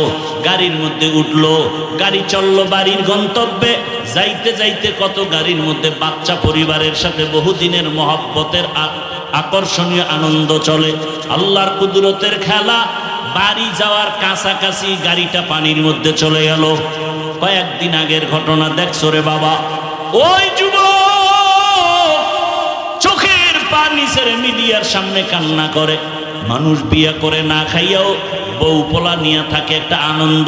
S1: গাড়ির মধ্যে উঠলো, গাড়ি চললো বাড়ির গন্তব্যে। যাইতে যাইতে কত গাড়ির মধ্যে বাচ্চা পরিবারের সাথে বহুদিনের মহব্বতের আকর্ষণীয় আনন্দ চলে। আল্লাহর কুদরতের খেলা, বাড়ি যাওয়ার কাছাকাছি গাড়িটা পানির মধ্যে চলে গেল। কয়েকদিন আগের ঘটনা দেখছো রে বাবা? ওই যুবক চোখের পানি ছেড়ে মিডিয়ার সামনে কান্না করে। মানুষ বিয়ে করে না খাইয়াও বউ পোলা নিয়ে থাকে একটা আনন্দ।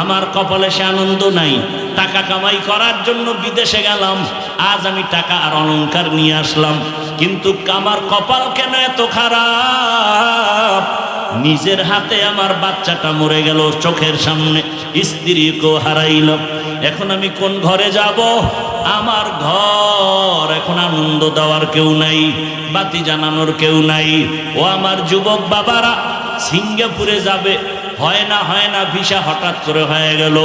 S1: আমার কপালে সে আনন্দ নাই। টাকা কামাই করার জন্য বিদেশে গেলাম, আজ আমি টাকা আর অলংকার নিয়ে আসলাম, কিন্তু আমার কপাল কেন এত খারাপ? নিজের হাতে আমার বাচ্চাটা মরে গেল চোখের সামনে, স্ত্রীকেও হারাইলাম। এখন আমি কোন ঘরে যাব? আমার ঘর এখন আনন্দ দেওয়ার কেউ নাই, বাতি জানানোর কেউ নাই। ও আমার যুবক বাবারা, সিঙ্গাপুরে যাবে, হয় না ভিসা হঠাৎ করে হয়ে গেল,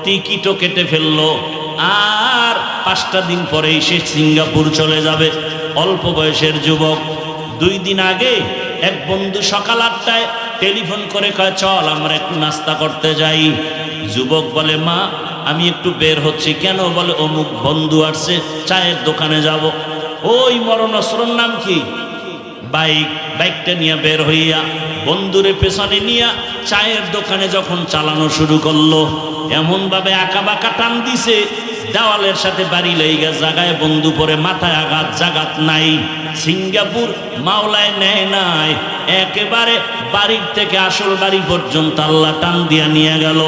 S1: টিকিটও কেটে ফেললো, আর 5টা দিন পরেই সে সিঙ্গাপুর চলে যাবে। অল্প বয়সের যুবক। 2 দিন আগে এক বন্ধু সকাল 8টায় টেলিফোন করে কয়, চল আমরা একটু নাস্তা করতে যাই। যুবক বলে, মা আমি একটু বের হচ্ছি। কেন? বলে, অমুক বন্ধু আসছে, চায়ের দোকানে যাব। ওই মরণস্রোর নাম কি? বাইকটা নিয়ে বের হইয়া বন্ধুরে পেছনে নিয়ে চায়ের দোকানে যখন চালানো শুরু করলো, এমন ভাবে আঁকা বাঁকা টান দিছে, দেওয়ালের সাথে বাড়ি লেগে জাগায় বন্ধু পরে, মাথায় আঘাত, জাগাত নাই। সিঙ্গাপুর মাওলায় নেয় নাই, একেবারে বাড়ির থেকে আসল বাড়ি পর্যন্ত আল্লাহ টান দিয়া নিয়ে গেল।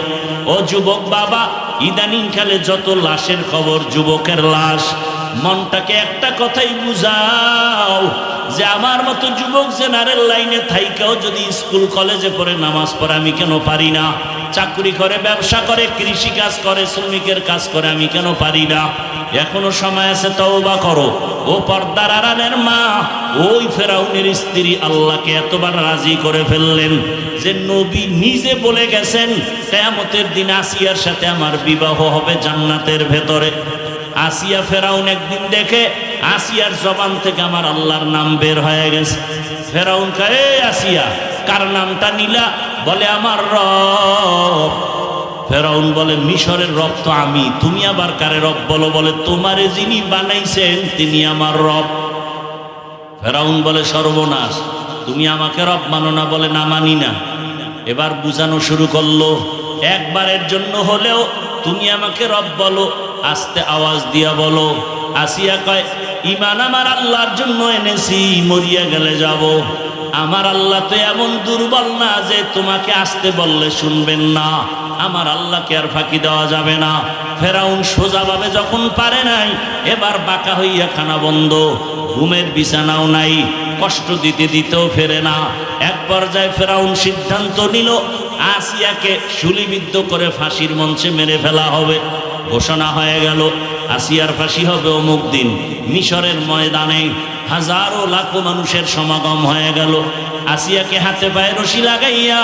S1: ও যুবক বাবা, ইদানিং কালে যত লাশের খবর, যুবকের লাশ, মনটাকে একটা কথাই বুঝাও যে আমার মতো যুবক জেনারেল লাইনে থাইকাও যদি স্কুল কলেজে পড়ে নামাজ পড়ে আমি কেন পারি না, চাকরি করে ব্যবসা করে কৃষি কাজ করে শ্রমিকের কাজ করে আমি কেন পারি না? এখনো সময় আছে, তওবা করো। ও পর্দার আড়ালের মা, ওই ফেরাউনের স্ত্রী আল্লাহকে এতবার রাজি করে ফেললেন যে নবী নিজে বলে গেছেন কিয়ামতের দিন আসিয়ার সাথে আমার বিবাহ হবে জান্নাতের ভেতরে। আসিয়া ফেরাউন একদিন দেখে আসিয়ার জবান থেকে আমার আল্লাহর নাম বের হয়ে গেছে। ফেরাউন কয়, এই আসিয়া, কার নামটা নিলা? বলে আমার রব। ফেরাউন বলে মিশরের রব তো আমি, তুমি আবার কারে রব বলো? বলে তোমারে যিনি বানাইছেন তিনি আমার রব। ফেরাউন বলে সর্বনাশ, তুমি আমাকে রব মানো না? বলে না, মানি না। এবার বুঝানো শুরু করলো, একবারের জন্য হলেও তুমি আমাকে রব বলো, আস্তে আওয়াজ দিয়া বলো। আসিয়া কয়, ঈমান আমার আল্লাহর জন্য এনেছি, মরিয়া গেলে যাব। আমার আল্লাহ তো এমন দুর্বল না যে তোমাকে আসতে বললে শুনবেন না। আমার আল্লাহকে আর ফাঁকি দেওয়া যাবে না। ফেরাউন সোজাভাবে যখন পারে নাই, এবার বাঁকা হইয়া খানা বন্ধ, ঘুমের বিছানাও নাই, কষ্ট দিতে দিতেও ফেরে না। এক পর্যায়ে ফেরাউন সিদ্ধান্ত নিল আসিয়াকে শুলিবিদ্ধ করে ফাঁসির মঞ্চে মেরে ফেলা হবে। ঘোষণা হয়ে গেল আসিয়ার ফাঁসি হবে অমুক দিন। মিশরের ময়দানে হাজারো লাখো মানুষের সমাগম হয়ে গেল। আসিয়াকে হাতে পায়ে রশি লাগাইয়া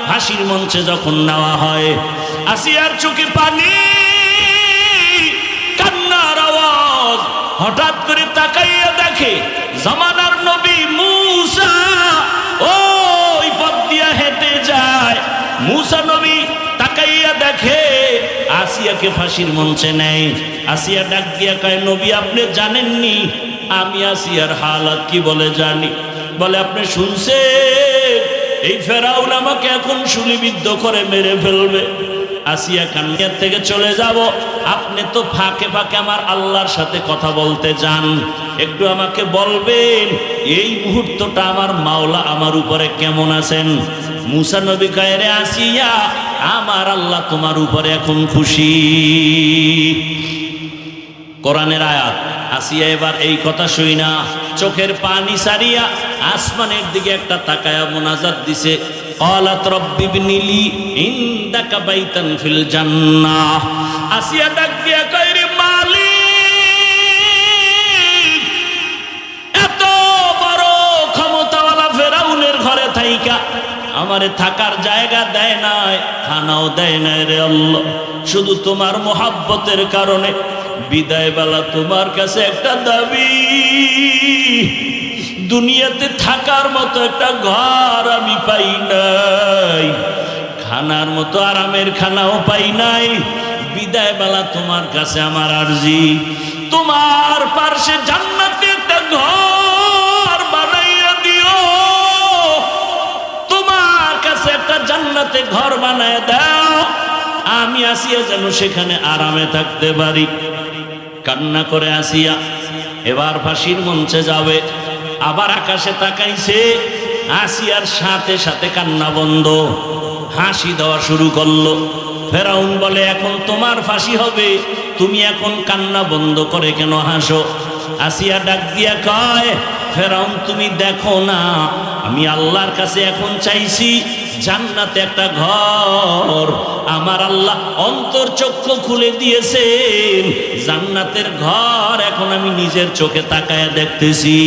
S1: ফাঁসির মঞ্চে যখন নেওয়া হয়, আসিয়ার চোখে পানি, কান্নার আওয়াজ। হঠাৎ করে তাকাইয়া দেখে জামানার নবী মূসা ওই পথ দিয়া হেঁটে যায়। মূসা নবী তাকাইয়া দেখে আসিয়াকে ফাঁসির মঞ্চে নেয়। আসিয়া ডাক দিয়া কয়, নবী আপনি জানেননি আমি আসিয়ার হালাত কি? বলে জানি। বলে আপনি শুনছেন এই ফেরাউন আমাকে এখন শুলিবিদ্ধ করে মেরে ফেলবে। আসিয়া কান্নার থেকে চলে যাব, আপনি তো ফাঁকে ফাঁকে আমার আল্লাহর সাথে কথা বলতে যান, একটু আমাকে বলবেন এই মুহূর্তটা আমার মাওলা আমার উপরে কেমন আছেন? মূসা নবী কয়, রে আসিয়া, আমার আল্লাহ তোমার উপরে এখন খুশি। কোরআনের আয়াত। আসিয়া এবার এই কথা শুই না চোখের পানি সারিয়া আসমানের দিকে একটা তাকায়া মুনাজাত দিছে, ক্বালাত রব্বি ইবনিলি ইনদাকা বাইতান ফিল জান্নাহ। আসিয়া ডাক দিয়া কয়, রে মালিক, এত বড় ক্ষমতাওয়ালা ফেরাউনের ঘরে থাইকা আমারে থাকার জায়গা দেয় নাই, খানাও দেয় নাই রে আল্লাহ, শুধু তোমার মোহাব্বতের কারণে বিদায় বেলা তোমার কাছে একটা দাবি, দুনিয়াতে থাকার মতো একটা ঘর আমি পাই নাই, খানার মতো আরামের খানাও পাই নাই, বিদায় বেলা তোমার কাছে আমার আরজি, তোমার পার্শ্বে জান্নাতে একটা ঘর বানাইয়া দিও, তোমার কাছে একটা জান্নাতে ঘর বানায় দাও, আমি আসিয়া যেন সেখানে আরামে থাকতে পারি। কান্না করে আসিয়া এবার ফাঁসির মঞ্চে যাবে, আবার আকাশে তাকাইছে, আসিয়ার সাথে সাথে কান্না বন্ধ, হাসি দেওয়া শুরু করলো। ফেরাউন বলে, এখন তোমার ফাঁসি হবে, তুমি এখন কান্না বন্ধ করে কেন হাসো? আসিয়া ডাক দিয়া কয়, ফেরাউন তুমি দেখো না আমি আল্লাহর কাছে এখন চাইছি জান্নাতে একটা ঘর, আমার আল্লাহ অন্তর চক্ষু খুলে দিয়েছেন, জান্নাতের ঘর এখন আমি নিজের চোখে তাকায় দেখতেছি।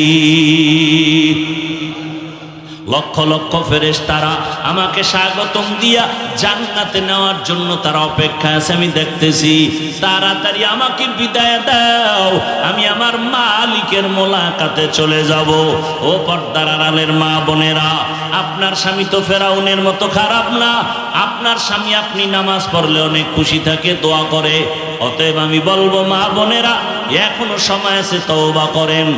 S1: লক্ষ লক্ষ ফেরেশতারা আমাকে স্বাগতম দিয়া জান্নাতে নেওয়ার জন্য তারা অপেক্ষা আছে, আমি দেখতেছি, তাড়াতাড়ি আমাকে বিদায় দাও, আমি আমার মালিকের মোলাকাতে চলে যাব। ও পর্দার আড়ালের মা বোনেরা, আপনার স্বামী তো ফেরাউনের মতো খারাপ না, আপনার স্বামী আপনি নামাজ পড়লে অনেক খুশি থাকে, দোয়া করে, অতএব আমি বলবো মা বোনেরা এখনো সময় আছে, তওবা করেন,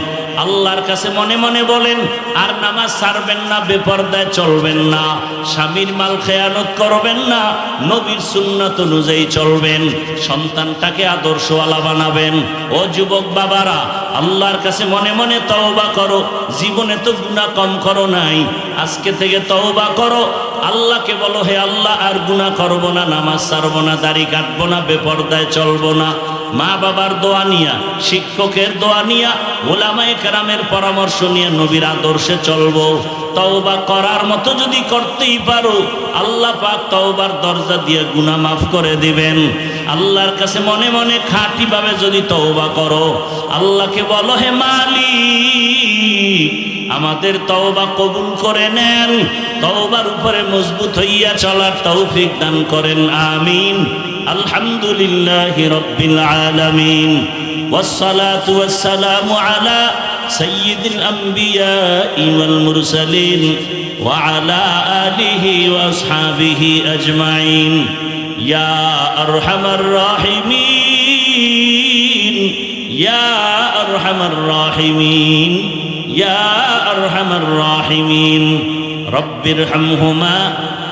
S1: আল্লাহর কাছে মনে মনে বলেন, আর নামাজ ছাড়বেন না, বেপরদায় চলবেন না, স্বামীর মাল খেয়ানত করবেন না, নবীর সুন্নাত অনুযায়ী চলবেন, সন্তানটাকে আদর্শওয়ালা বানাবেন। ও যুবক বাবারা, আল্লাহর কাছে মনে মনে তওবা করো, জীবনে তো গুনাহ কম করো নাই, আজকে থেকে তওবা করো, আল্লাহকে বলো, হে আল্লাহ আর গুনাহ করবো না, নামাজ ছাড়বো না, দাড়ি কাটবো না, বেপরদায় চলবো না, মা বাবার দোয়া নিয়া, শিক্ষকের দোয়া নিয়া, ওলামায়ে কেরামের পরামর্শ নিয়ে নবীর আদর্শে চলবো। তওবা করার মতো যদি করতেই পারো, আল্লাহ পাক তওবার দরজা দিয়ে গুনাহ মাফ করে দিবেন। আল্লাহর কাছে মনে মনে খাঁটিভাবে যদি তওবা করো, আল্লাহকে বলো, হে মালিক, আমাদের তওবা কবুল করে নেন, তওবার উপরে মজবুত হইয়া চলার তৌফিক দান করেন, আমিন। আলহামদুলিল্লাহি রাব্বিল আলামিন, ওয়াসসালাতু ওয়াসসালামু আলা সাইয়্যিদিল আমবিয়াই ওয়াল মুরসালিন ওয়া আলা আলিহি ওয়া আসহাবিহি আজমাইন। ইয়া আরহামার রাহিমিন, ইয়া আরহামার রাহিমিন, ইয়া আরহামার রাহিমিন। রব্বিরহামহুমা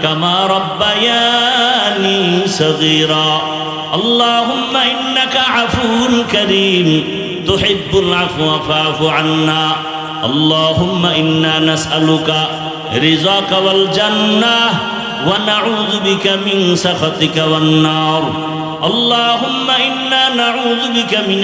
S1: কামা রব্বায়ানি সগীরা। আল্লাহুম্মা ইন্নাকা আফুউন কারীম তুহিব্বুল আফওয়া ফা'ফু আন্না। আল্লাহুম্মা ইন্না নাসআলুকা রিযাকা ওয়াল জান্নাহ ওয়া নাউযু বিকা মিন সাখাতিকা ওয়ান নার। আল্লাহুম্মা ইন্না নাউযু বিকা মিন